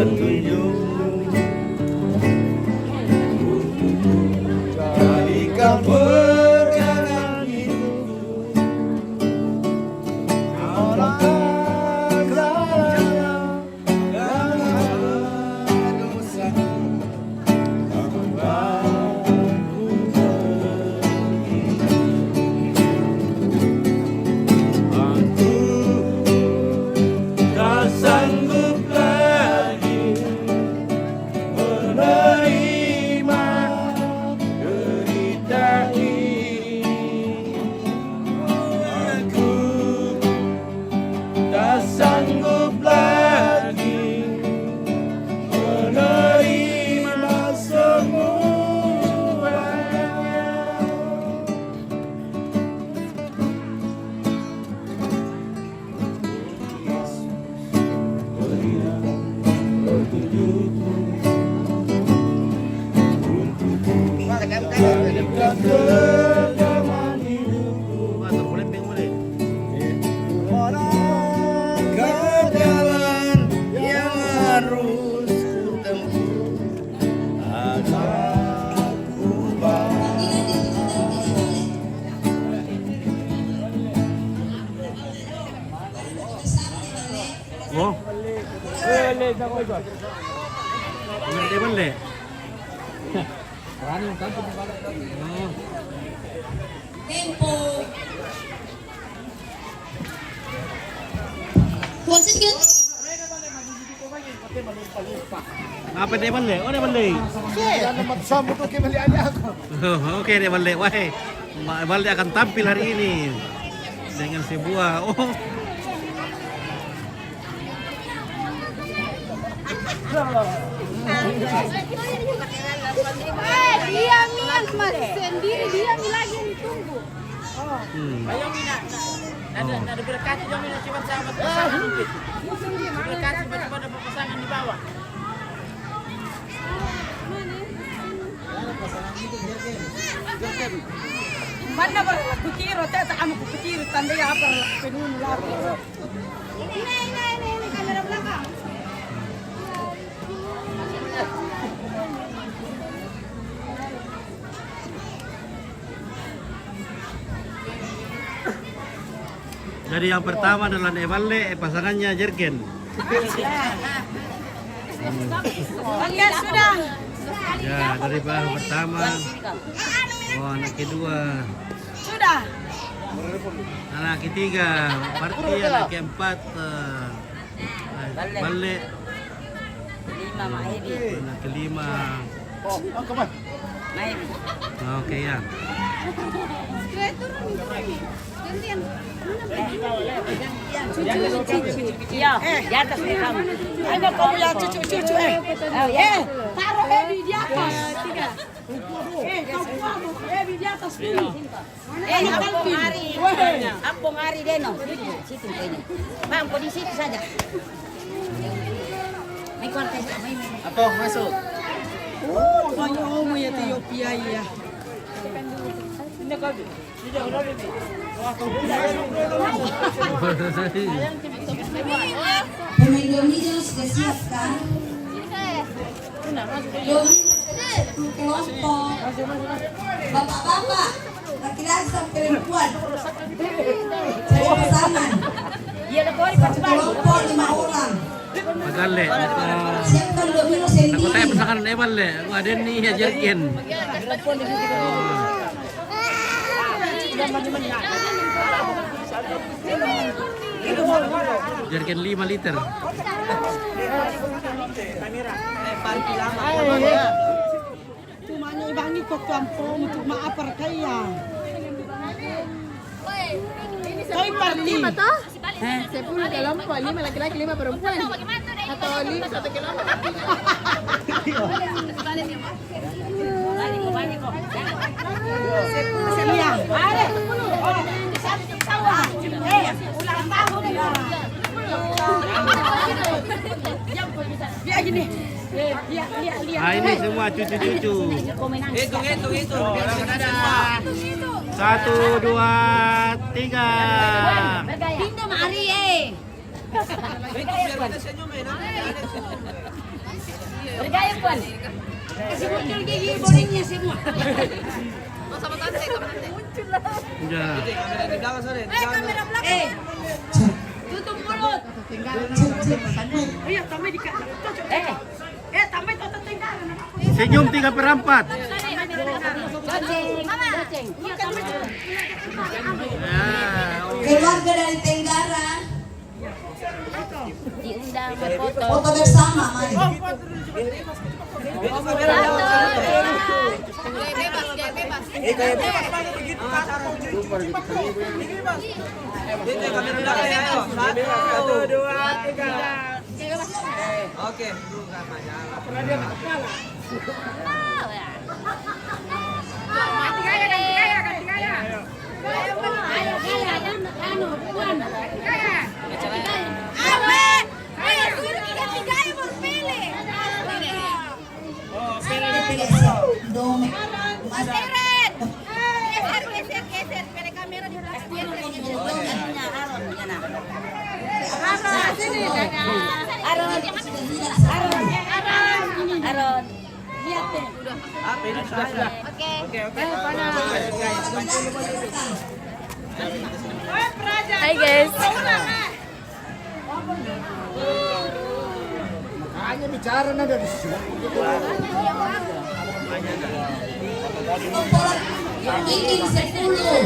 petunjukmu, jadikan pegangan hidupku. Kaulah segalanya, segala dosaku. Tak sanggup lagi menerima derita ini. Aku tak sanggup lagi menerima semuanya. Ke jalan yang harus kutempuh agar ku Oh. Balik. Tempo. Wasit kan? Apa dia balik? Oh, dia balik. Oke, dia balik. Wah, balik akan tampil hari ini dengan sebuah Diam mas sendiri diam lagi yang ditunggu. Ayo Mina. Ada berkati dong Mina cuma sama pasangan mungkin. Berkati pada pasangan di bawah. Mana berkutiro teh kamu kutiro tanda ya apa penun lagi. Ini kamera belakang. Jadi yang pertama adalah Nevale, pasangannya Jurgen. Oke sudah. Ya, dari bahan pertama. Oh, anak kedua. Sudah. Anak ketiga, Parti anak keempat. Balik. Lima Mahedi. Anak kelima. Mahedi. Oke ya. Gantian. Iya, di atas nih kamu. Ada kamu yang cucu-cucu taruh Ebi di atas. Ebi di atas dulu. Abang Ari Deno. Situ ini. Bang, kau di situ saja. Mai kontes, mai. Atau masuk. Oh, banyak orang ya Ethiopia ya. Ini kau. Sudah udah Bibi. Pemain domino sudah siap kan? Domino satu kelompok. Bapak-bapak, laki-laki sampai perempuan. Saya pasangan. Satu kelompok 5 orang. Magale. Siapkan domino Aku tayo sendiri. pasangan Nevale. Ada nih ya Jurgen. Jurgen 5 liter. Cuma ibang ikut kampung untuk maafar kaya. Kau parti. 10 kelompok, 5 laki-laki, 5 perempuan. Atau 5 1 kelompok. Iya. Ada 10. Ulang tahun ya. Dia gini. Lihat. Ah, ini semua cucu-cucu. Hitung. 1, 2, 3. Pintu mari Evan. Kasi muncul gigi boringnya semua. Sama tante, muncul lah. Ya. Kamera di belakang sana. Kamera belakang. Tutup mulut. Iya, tambah dikit. Tambah itu tinggalan. Senyum 3/4. Keluarga dari Tenggara. Diundang berfoto. Foto bersama, mari. Bebas. Kamera belakang ya. 1, 2, 3. Oke. Geser. Pere kamera di belakang. Aron. Lihat deh. Oke. Hai guys. Hanya bicara nada di sini. Ini 10.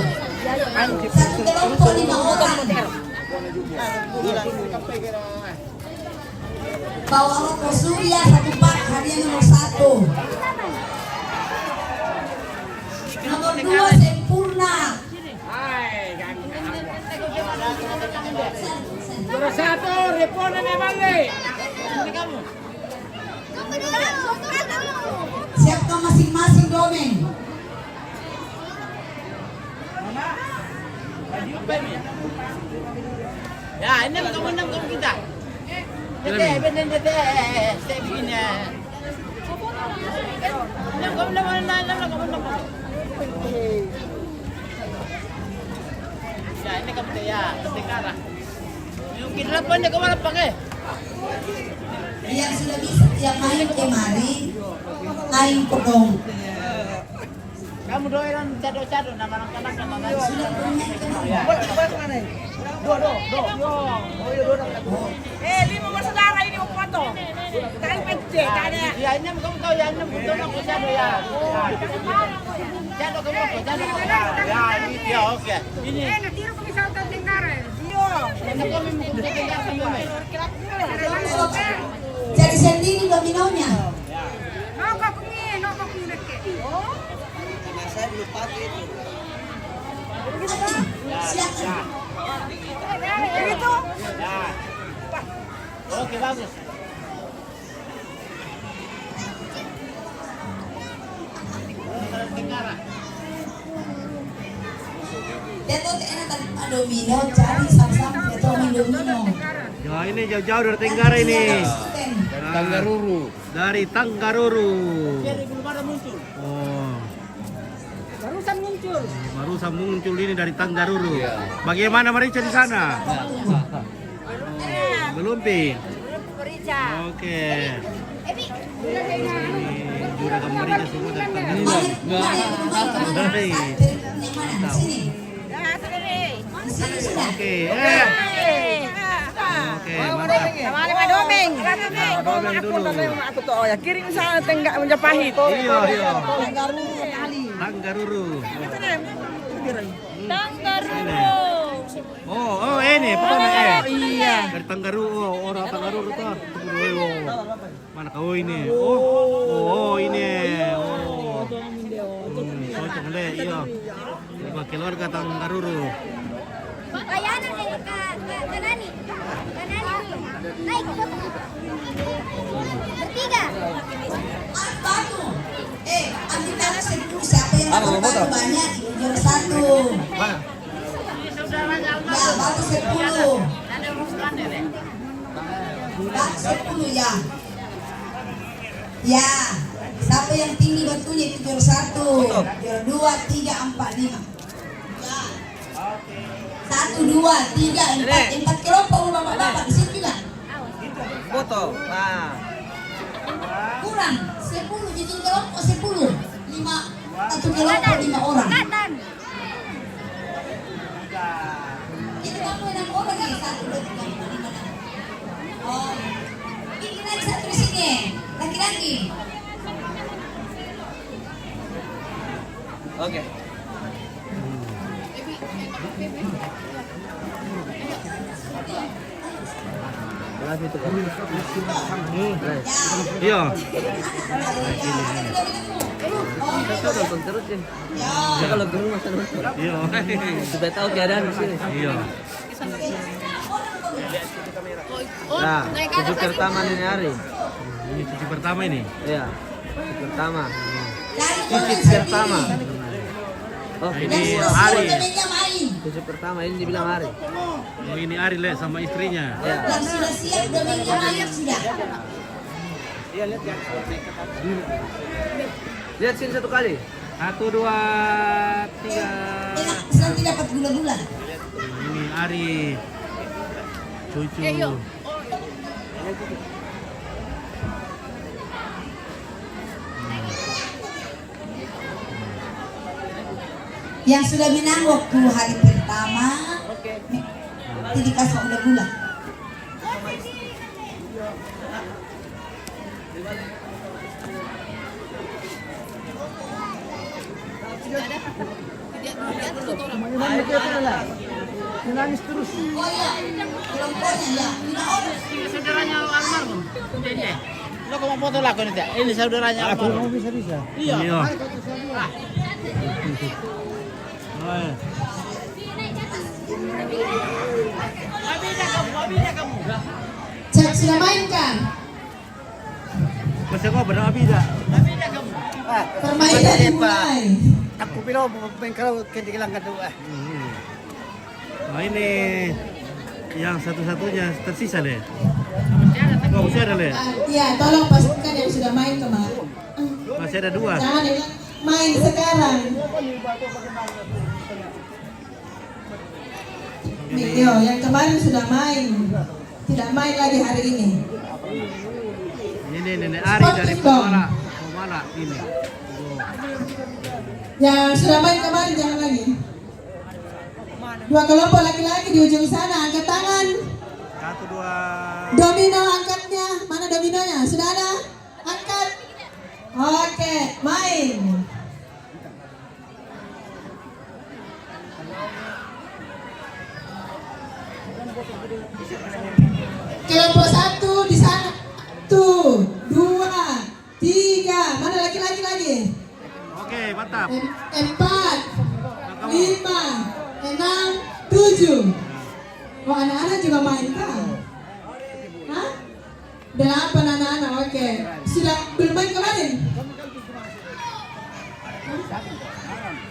Satu kelompok 5 orang. Bawa rokok Surya 1 pak, hadiah nomor 1. Nomor 2 Sempurna. Nomor 1, Repona Nevale. Siapkan masing-masing domen. Ya, ini kamu kita. Bener step ini. Ya, ini kamu ya, Tenggara. Mungkin delapan dia kemana pakai? Yang sudah bisa tiap main kemari, aing kodong. Kamu doiran cado-cado nama anak-anak yang mana? Sudah punya kemari. Lima bersaudara ini mau foto. Kalian pecah, ada. Ya, ini kamu tahu ya, ini foto aku cado ya. Cado kamu apa? Cado. Ya, ini dia oke. Ini. Nanti aku bisa ke Tenggara. Iya. Nanti kami mau ke Tenggara. Jadi sendiri dominonya. Nokok kuning ke. Oh. Saya belum pakai itu. Silakan. Begitu? Ya. Oke, bagus. Deto enak tadi Pak Domino, cari sama-sama Deto Domino. Ya ini jauh-jauh dari Tenggara ini. Tanggaruru. Dari Tanggaruru. Jadi belum ada muncul. Oh, Barusan muncul. ini dari Tanggaruru. Bagaimana Marica di sana? Belum pi. Oke. Ini juragan Marica semua dari Tanggaruru. Dari. Sini. Sini sudah. Oke. Oke, mantap. Sama Pak Domeng. Domeng dulu. Aku tuh ya kirim sana Tenggak Majapahit. Iya. Tanggaruru. Tanggaruru. Oh ini pokoknya Iya. dari Tanggaruru, orang Tanggaruru tuh. Mana kau ini? Oh ini. Cocok deh, iya. Ini keluarga Tanggaruru. Layanan yang ke Nani. Naik foto. Bertiga. Batu. Kita sebut siapa yang dapat banyak juara 1. Mana? Ya, batu 10. Batu 10 ya. Ya. Siapa yang tinggi batunya itu juara 1. Juara 2, 3, 4, 5. Ya. 1, 2, 3, 4 kelompok bapak-bapak di sini juga. Foto. Nah. kurang 10 jadi kelompok 10 satu kelompok 5 orang. Itu kamu 6 orang ya 1, 2, 3, 4, 5, 6. Oh, ini lagi satu di sini laki-laki. Oke. Iya. Kita nonton terus ya. Saya kalau gerung masa nonton. Iya. Supaya tahu keadaan di sini. Iya. Nah, cucu pertama ini hari. Ini cuci pertama ini. Iya. Cucu pertama. Cuci Pertama. Oh, Ini Ari. Ari. cucu pertama ini dibilang hari. Oh, ini Ari Le sama istrinya. Ya. Yang sudah siap udah main sudah. Lihat sini satu kali. 1, 2, 3. Enak nanti dapat gula-gula. Ini Ari. Cucu. Yang sudah menang waktu hari pertama, nanti dikasih gula-gula. Menangis terus. Oh iya, kelompoknya ya, 5 orang. Ini saudaranya almarhum. Dede. Lo kau mau foto lagu nanti? Ini saudaranya almarhum. Bisa. Iya. Iya. Oh, Cak sudah main kan? Masih kau berapa bida? Permainan dimulai. Aku bilang main kalau ketinggalan kedua. Nah ini yang satu-satunya tersisa Le. Oh, masih ada Le. Ya, tolong pastikan yang sudah main kemarin. Masih ada 2. Jangan bilang main sekarang. Yo, yang kemarin sudah main. Tidak main lagi hari ini. Ini Nenek Ari dari Pomala ini. Yang sudah main kemarin jangan lagi. 2 kelompok laki-laki di ujung sana, angkat tangan. 1, 2. Domino angkatnya, mana dominonya? Sudah ada? Angkat. Oke, main. Kelompok 1 di sana. 1, 2, 3. Mana laki-laki lagi? Oke, mantap. 4, 5, 6, 7. Oh, anak-anak juga main kan? Hah? 8 anak-anak, oke. Sudah belum main kemarin?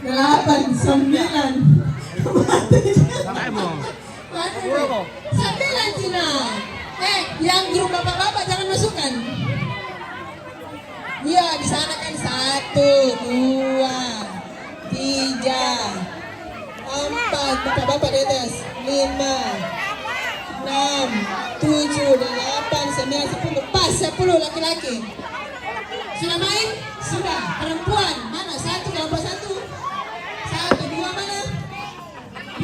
8, 9. Ayo. 9 Cina. Yang grup bapak-bapak jangan masukkan. Iya, di sana kan 1, 2, 3, 4, bapak-bapak di atas. 5, 6, 7, 8, 9, 10. Pas 10 laki-laki. Sudah main? Sudah. Perempuan mana? 1 kelompok 1. 1, 2 mana?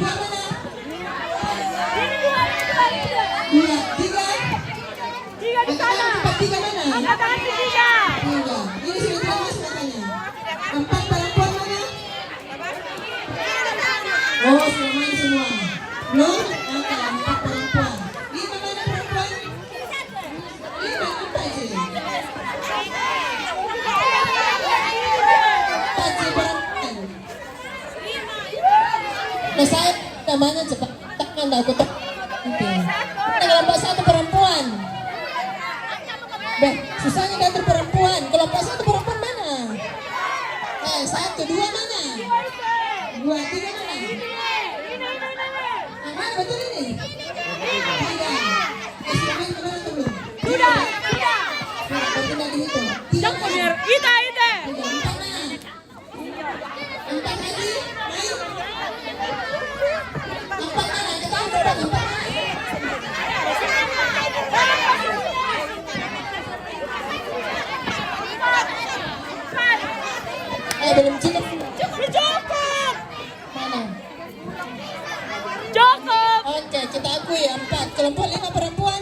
2 mana? 2, 3. 3 di sana. 3 mana? Angkat tangan 3. 3. Ini sudah tidak masuk katanya. 4 perempuan mana? Oh, sudah main semua. Belum? Oke, 4 perempuan. 5 mana perempuan? 5, 4 sih. 4 sih perempuan. Nah, saya namanya cepat. Tekan dah aku tekan. Ini kelompok 1 perempuan. Beh, susahnya diatur perempuan. Kelompok 1 perempuan mana? 1, 2 mana? 2, 3 mana? Yang mana betul ini? 3. Sudah main kemana tuh belum? Sudah. Berarti tidak dihitung. 3 mana? 3. 4 mana? 4 lagi? Main? 4 mana? Kita angkat 4 mana? belum cukup. Mana? Cukup. Oke, kita akui 4. Kelompok 5 perempuan.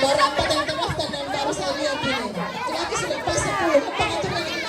Baru 4 yang terdaftar dan baru saya lihat ini. Laki sudah pas 10. Apa itu yang ini?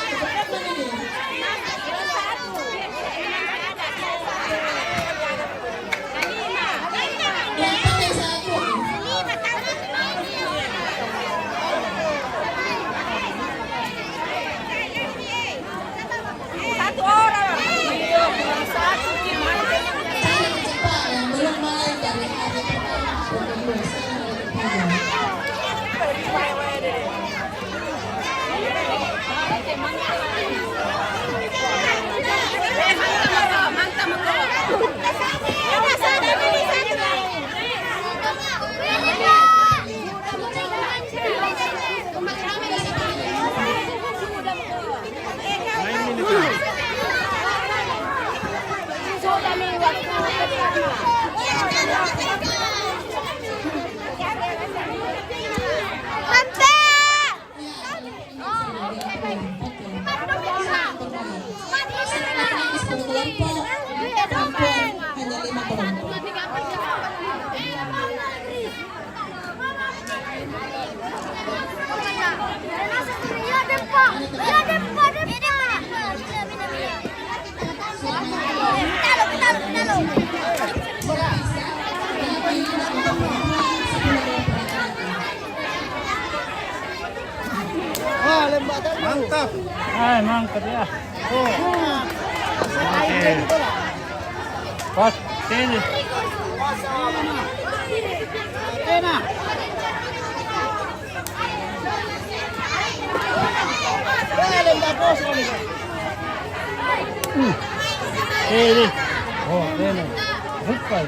Mantap. Mantap ya. Oke. Pas sini. Ini. Oh, ini. Bukan.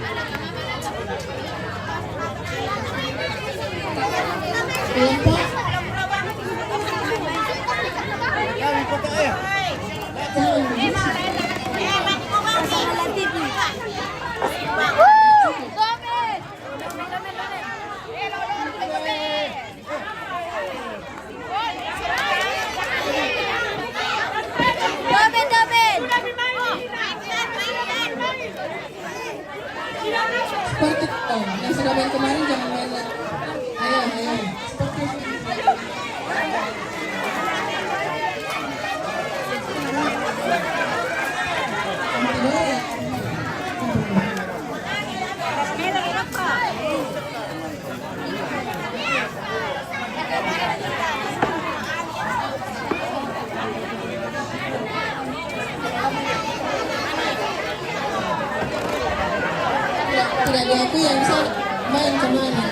Seperti yang sudah main kemarin jangan main lagi. Ayo. Tidak diakui yang bisa main kemana.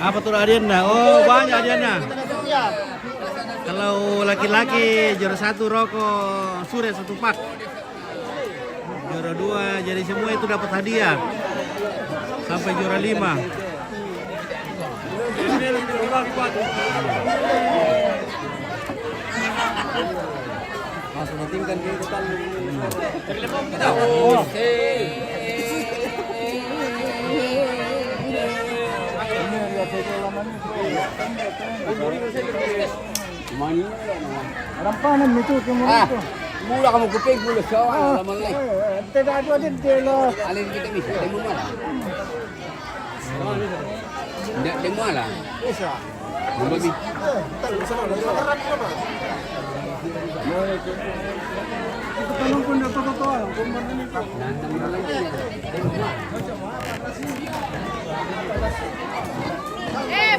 Apa tuh hadiahnya? Oh, banyak hadiahnya. Kalau laki-laki juara 1 rokok sore 1 pak. Juara 2, jadi semua itu dapat hadiah. Sampai juara 5. Langsung tinggal di depan. Rampanan itu kemudian itu. Mula kamu kuping mula sawa laman lain. Tidak ada din telo. Alin kita bisa demo malah. Tidak demo malah. Bisa. Membabi. Itu kamu pun dapat apa? Kumparan itu.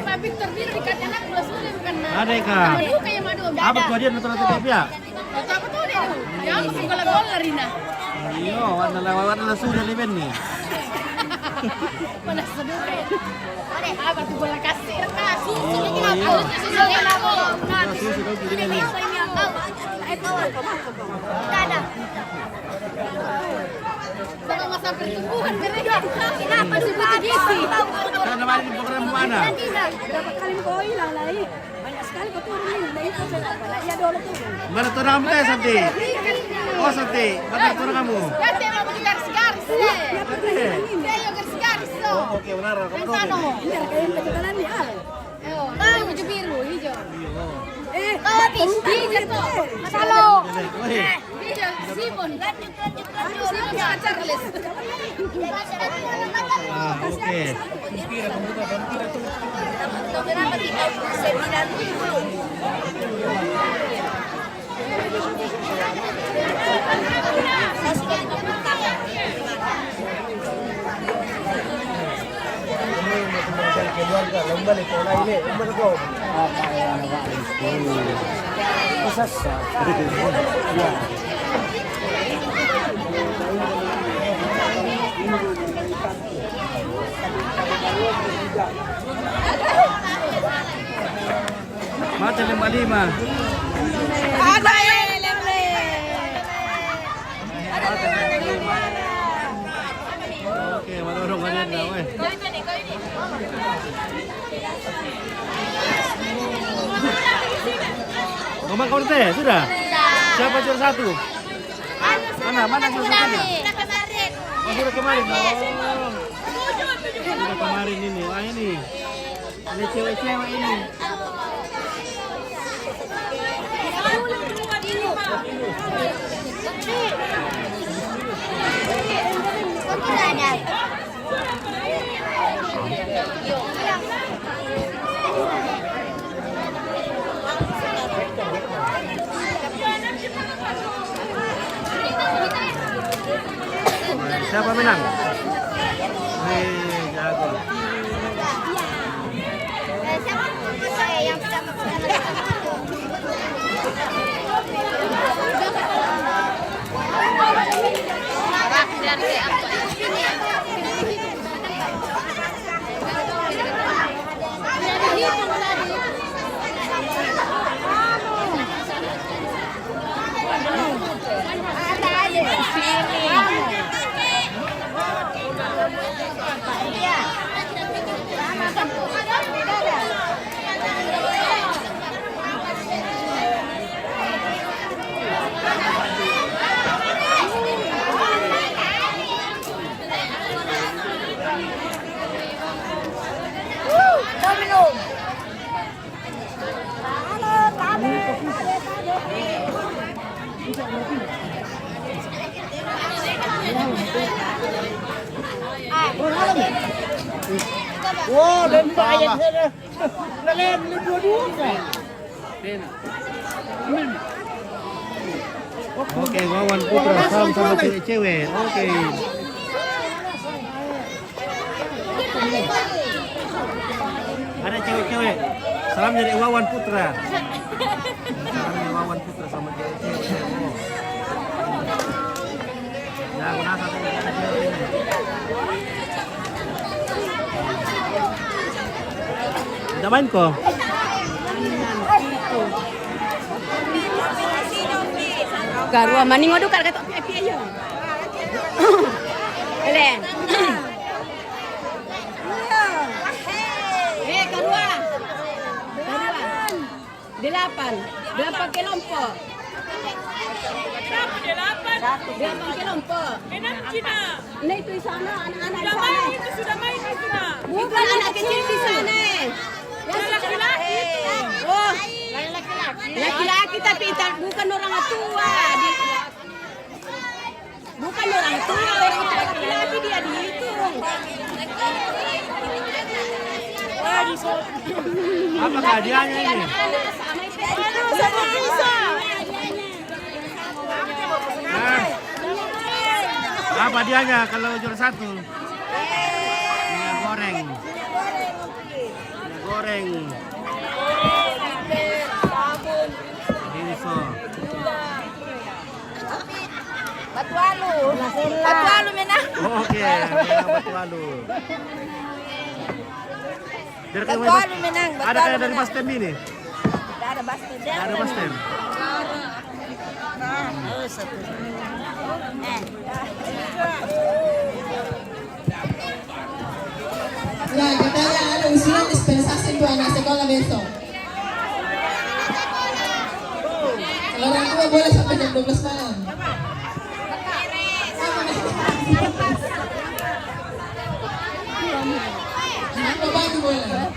Pak Victor dia dekat anak dua sudah bukan. Ada kah? Madu kayak madu. Apa tuh dia nonton TV ya? Apa tuh dia? Ya mesti gol Rina. Iya, warna sudah nih nih. Mana sedih kayak. Apa tuh bola kasir kah? Susu ini iya. apa? Susu ini apa? Susu kau pilih nih. Ada. Sama masa pertumbuhan mereka. Kenapa tuh butuh gizi? Karena kemarin di program mana? Berapa kali kau hilang lagi? Banyak sekali kau turunin. Nah itu saya ya dulu turun. Mana turun kamu teh Santi? Oh Santi, mana turun kamu? Ya tema mau garis-garis. Ya garis-garis. Oke benar. Kamu Yang sana mau. Biar kayak kebetulan nih al. Baju biru hijau. Tapi hijau tuh. Masalo. Hijau Simon. Simon sama Charles. Oke. Mata 55. Ada Oke, marunong ka na weh. Ngomong kau teh, sudah? Siapa juara satu? Mana juara satunya? Oh, sudah kemarin. Oh. Sudah kemarin ini. Wah ini. Ini cewek-cewek ini. Siapa menang? Jago. yang pertama Wow, dan banyak sana. Kalian dua-dua kan? Oke, Wawan Putra sama cewek-cewek. Oke. Ada cewek-cewek. Salam dari Wawan Putra. Salam dari Wawan Putra sama cewek-cewek. Ya, kenapa tuh cewek ini? Udah main kok? Garua maning ngodo kar ketok piye yo. Ele. Garua. Delapan kelompok. Delapan kelompok. Enak Cina. Nah itu di sana anak-anak di Sudah sana. main itu sudah main di sana. Bukan anak kecil di sana. Yang laki-laki. Oh, laki-laki tapi bukan orang tua. Bukan orang tua, orang tua laki-laki dia dihitung. Apa hadiahnya ini? Anak-anak sama itu. Apa hadiahnya kalau juara satu? Minyak goreng. Minyak goreng. Peng. Sabun. Diniso. Batualu. Batualu mena. Oke, Batualu. Batualu menang. Ada kayak dari Bastem ini? Tidak ada basket. Tidak ada Bastem. Ya, kita ada usulan dispensasi untuk anak sekolah besok. Kalau orang tua boleh sampai jam 12 malam. Apa pagi boleh?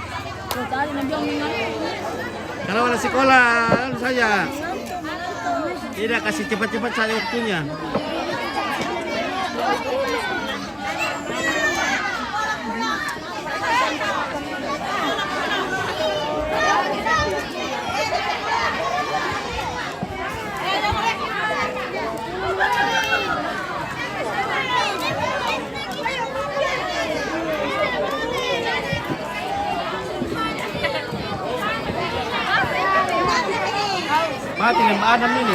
Kalau anak sekolah, saja. Tidak kasih cepat-cepat saja waktunya. Mati dengan Adam ini.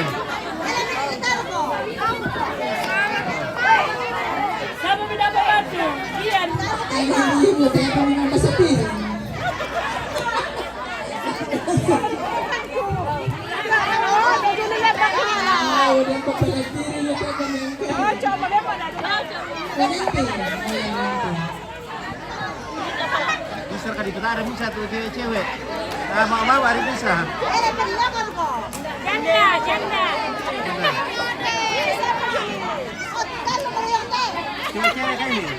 Sama beda batu. Ian. Ibu, saya kamu nambah sepi. Udah kepala diri lu kayak pemimpin. Coba lepas dari Pemimpin. Bisa kan itu ada bisa tuh cewek. Ah, mau hari bisa. Janda. Cewek-cewek kan ini.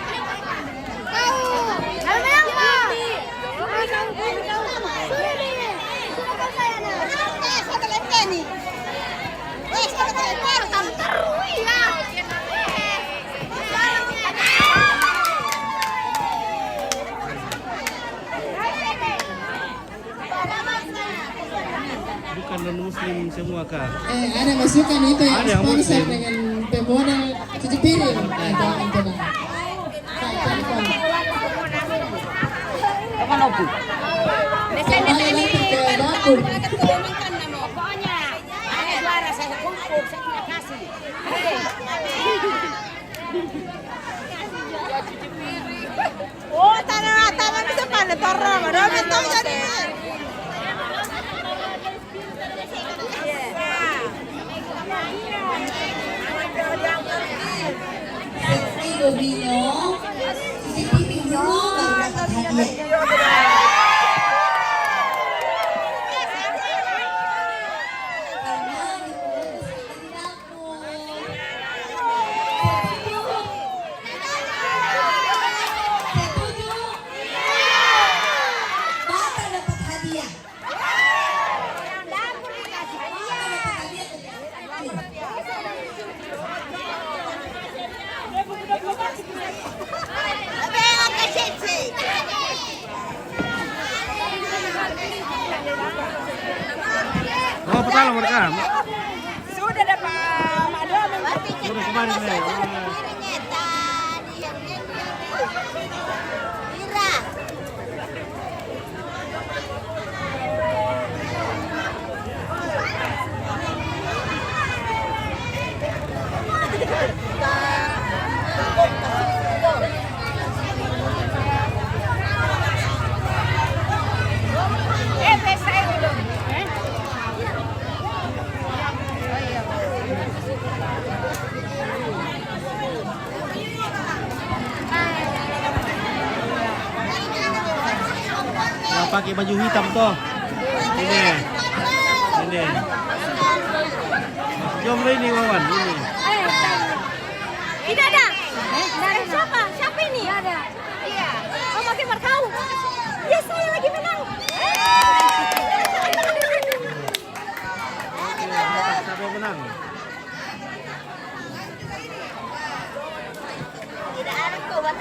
Bukan non muslim semua kah? Ada masukan itu yang Ada yang sponsor muslim. dengan pemodal cuci piring. Jangan tenang. Kapan opu? Saya datang ke dapur. Pokoknya, ada suara saya kumpul, saya tidak kasih. Oh, tanah bisa panen torong. Ada mentong jadi. Frigo Bino, CCTV dulu baru dapat hadiah. Bapak dapat hadiah. Oh, betul mereka. Sudah dapat ada Sudah kemarin nih. Yang pakai baju hitam tuh. Ini. Jomblo ini Wawan, ini. Tidak ada. Dari siapa? Siapa ini? Tidak ada. Iya. Oh, makin berkau. Ya, saya lagi menang. Siapa yang menang? Tidak ada kuat.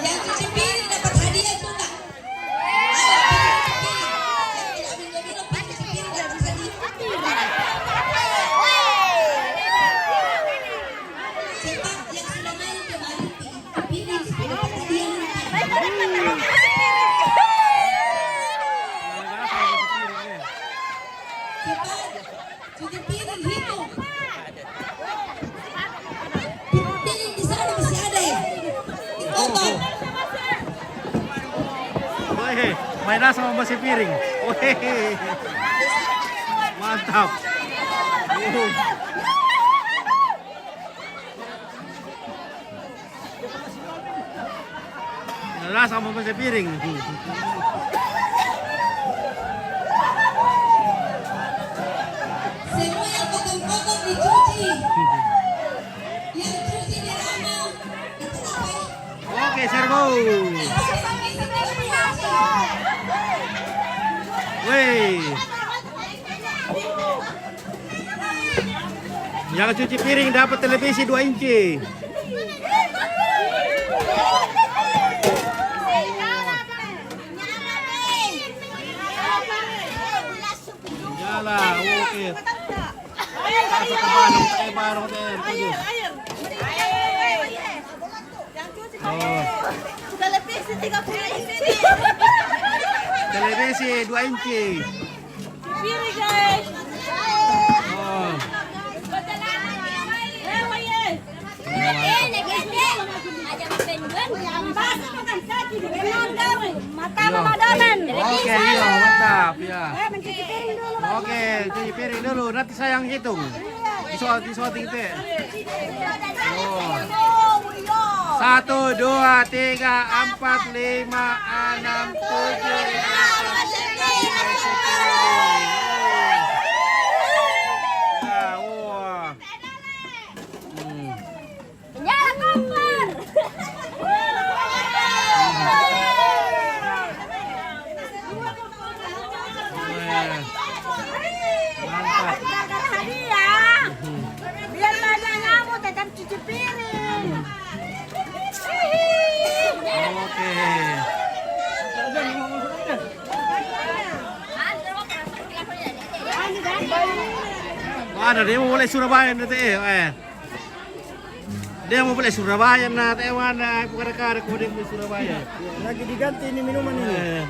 Yang cuci piring dapat hadiah juga. Siapa yang sudah Ada sama bersih piring. Wih. Mantap. Ada sama bersih piring. Semua yang kotor-kotor dicuci. Yang cuci di rumah. Itu apa? Oke, servo. Wih. Yang cuci piring dapat televisi 2 inci. Nyala, oke. Masuk ke barong teh. Oh. Televisi 30 inci. Televisi 2 inci. Piring guys. Oh. Oke, iya, mantap ya. Oke, cuci piring dulu. Nanti saya yang hitung. Disorting teh. Oh. 1, 2, 3, 4, 5, 6, 7, 8. Nyala kompor. Biar banyak nyamuk tetap cuci piring. Oke. Ada dia mau boleh Surabaya nanti Dia mau boleh Surabaya nanti mana bukan kemudian ke Surabaya. Lagi diganti ini minuman ini.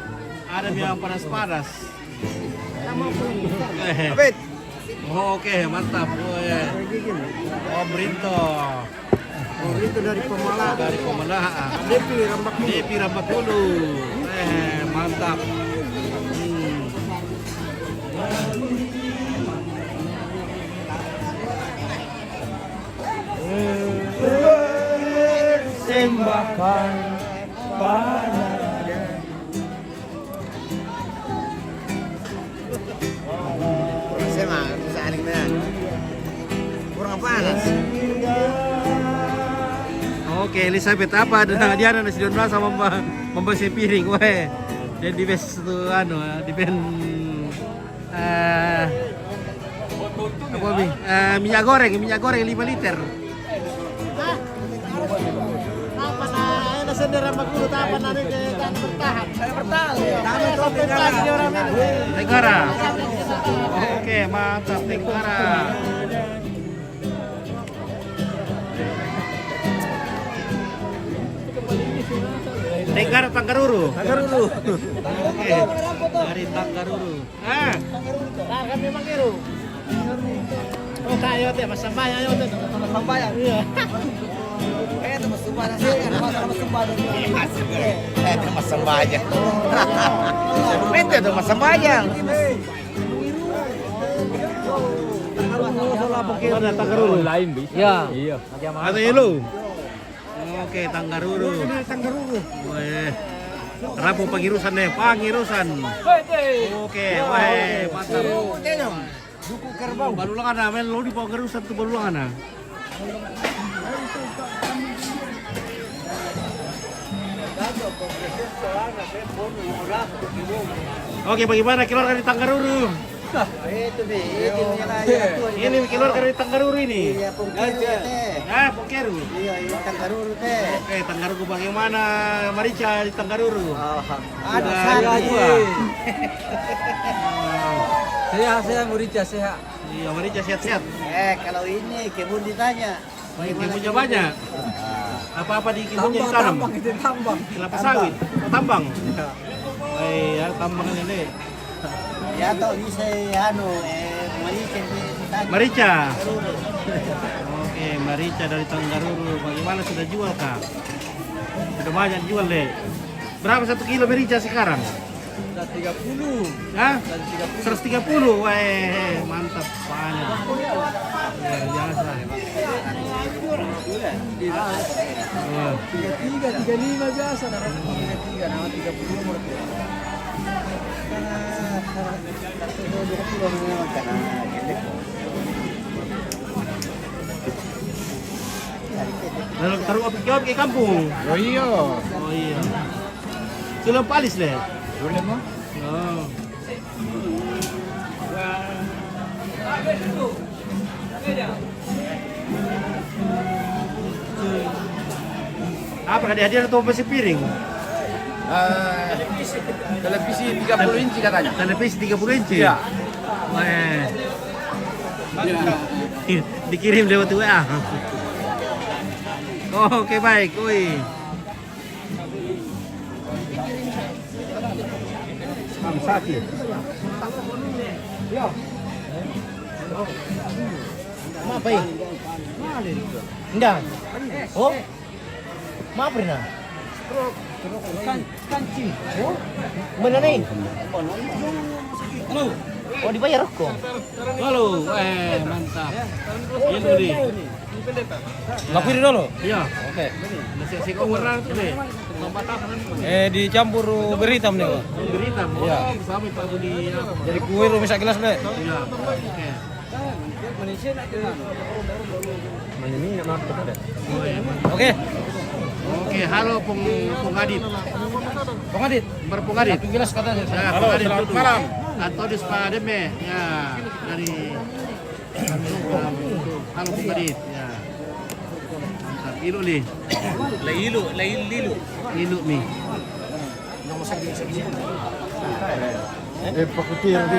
Ada yang panas-panas. Abet. Oke, mantap. Oh, Brito. Itu dari Pemalang. Dari Pemalang. Depi Rambak dulu. Mantap. Sembahkan pada Sema, saling na. Kurang panas. Oke, Elizabeth apa dia ada nasi donat sama membersih piring, weh. Dan di best itu di band apa nih? Minyak goreng 5 liter. apa nah ini sendiri rambak dulu apa nanti kan bertahan. Bertahan. Tenggara. Oke, mantap Tenggara. Tenggara Tanggaruru. Oke. Dari Tanggaruru. Kami mangiru. Oh kayo teh mas sambayan yo teh. Mas sambayan. Iya. Itu mas sembahyang sangat, mas sembahyang. Itu mas sembahyang. Itu mas sembahyang. Mana Tanggaruru? Lain bisa. Iya. Atau Yelo? Oke, Tanggaruru. Weh. Rabu pangirusan deh, pangirusan. Oke, weh, mantap. Duku kerbau. Balulangan na, men lo di pangirusan tu balulangan na. Oke, bagaimana keluar dari Tanggaruru? Itu deh, Ini keluar dari Tanggaruru ini. Iya, Pungkeru teh. Pungkeru. Iya, Tanggaruru teh. Oke, Tanggaruru bagaimana? Marica di Tanggaruru. Ada saya juga. Saya Murica sehat. Iya, Marica sehat-sehat. Kalau ini kebun ditanya. Kebunnya banyak. Apa-apa di kebunnya ditanam? Tambang. Kelapa sawit, tambang. Ya, tambang ini. Ya toh bisa Marica. Oke, Marica dari Tanggaruru. Bagaimana sudah jual kah? Sudah banyak jual deh. Berapa 1 kilo merica sekarang? 130. Hah? 130. Weh, mantap pahalnya. Luar biasa. 33, 35 biasa. 33, nama 30 umur. Lalu taruh opi ke kampung. Oh iya. Oh iya. Sulam palis le. Boleh mo? Oh. Apa hadiah atau besi piring? Televisi 30 inci katanya. Televisi 30 inci? Iya. Weh. Dikirim lewat WA. Oh, oke baik. Wih. Sakit. Ya. Apa ini? Enggak. Oh? Maaf Rina. Kancing. Oh? Mana nih? Oh dibayar kok? Halo, mantap. Ini di. Lakuin dulu. Iya. Oke. Nasi komeran tuh deh. Dicampur beritam nih. Beritam. Iya. Bersama Pak Budi. Jadi kue lu bisa gelas deh. Iya. Oke. Oke. Oke, halo Pung Adit. Pung Adit. Pung Adit. Gelas katanya. Halo, selamat malam. Antodis Pak Deme, ya dari halo Pung Adit, ya. Mantap. Ilu nih. Lilu. Ilu nih. Pakutir di.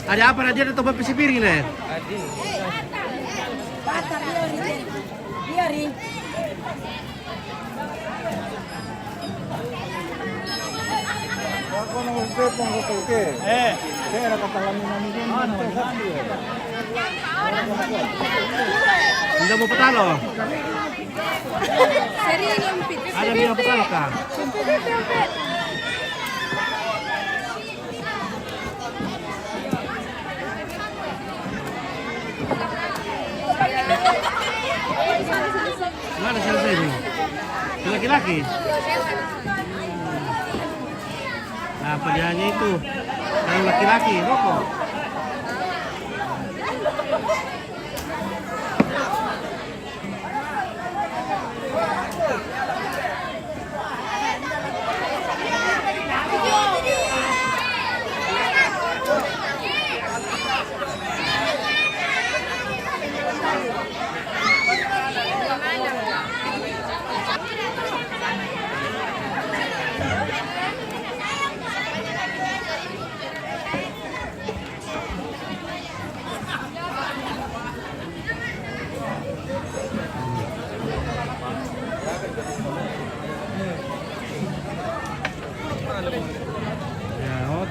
Ada apa aja atau bapak besi piring nih? Tidak mau petalo? Ada yang petalo kah? Mana selesai ini? Laki-laki? Nah, pedianya itu yang laki-laki, rokok.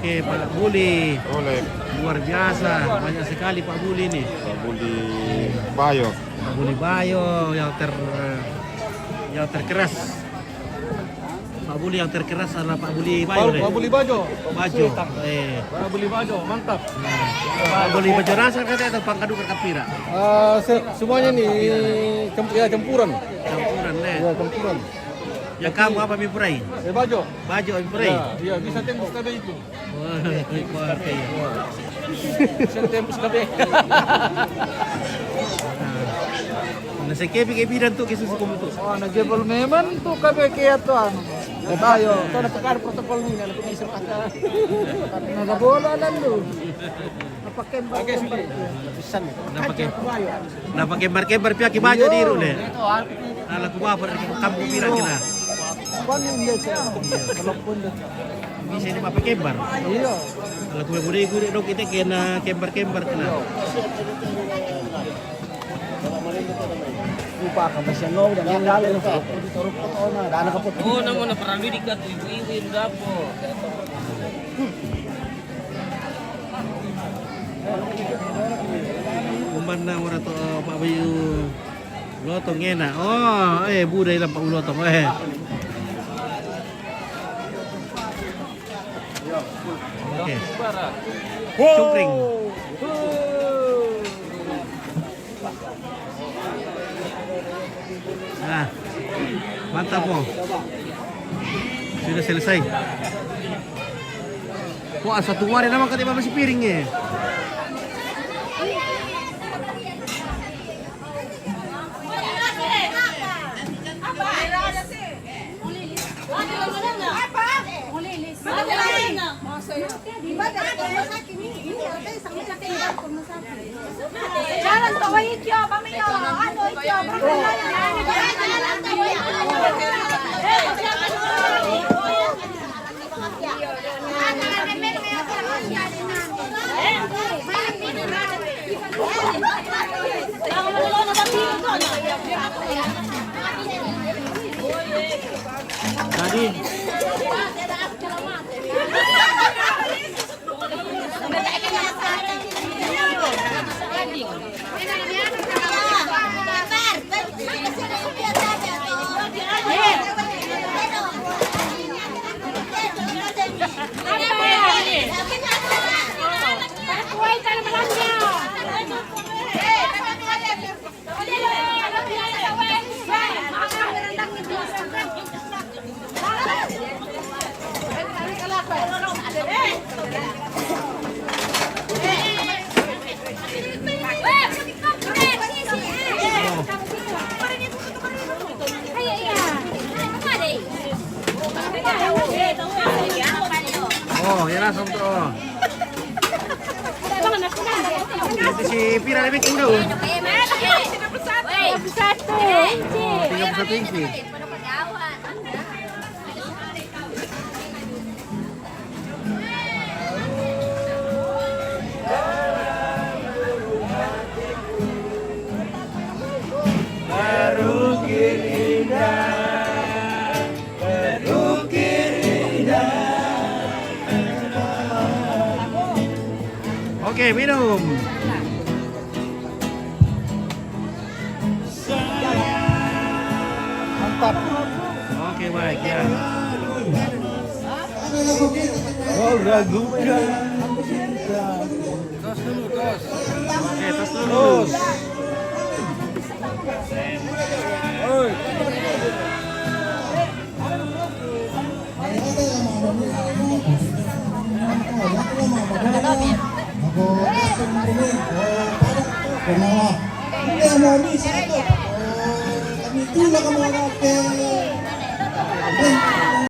Oke, Pak Buli. Boleh. Luar biasa, banyak sekali Pak Buli nih. Pak Buli Bayo. Pak Buli Bayo yang terkeras. Pak Buli yang terkeras adalah Pak Buli Bayo. Pak Buli Bajo. Bajo. Pak Buli Bajo, mantap. Pak Buli Bajo rasa katanya atau pangkadu kapira? Semuanya nih campuran. Campuran nih. Ya, campuran. Yang kamu apa Mipurai? Bajo. Bajo Mipurai. Iya, bisa tembus KB itu. Wah, oke. Bisa tembus KB. Nasa kebi-kebidan tuh kisus kumutus. Oh, nagjebol memang tuh KB kaya tuh ano. Tayo, ito napakar protokol nila, napag-isip ata. Nagabola lalo. Napakembar. Pisan. Napakembar pihak Bajo di Rune. Ala kumabar kampung pirang kita. Bisa ini pakai kembar. Iya. Kalau gue bude dong kita kena kembar kena. Lupa ka ba siya no? Dan lalo na sa turok po na. Daan ka po. Oh, naman na parang lidikat iwi dapo. Umban na muna to Pak Bayu. Lotong enak. Oh, budaya lang Pak Lotong. Oke. Cungkring. Nah, mantap mo. Sudah selesai. Wah, satu hari naman katiba masih piringnya. Jangan bawa hijau, pamilo. Ano hijau? Tadi ya langsung tuh. Itu si Pira lebih tinggi dulu. 31 inci. Oke, minum. Mantap. Oke, baik ya. Oh, ragu ya. Tos dulu, tos. Oke, tos dulu. Tos. Oi. Kami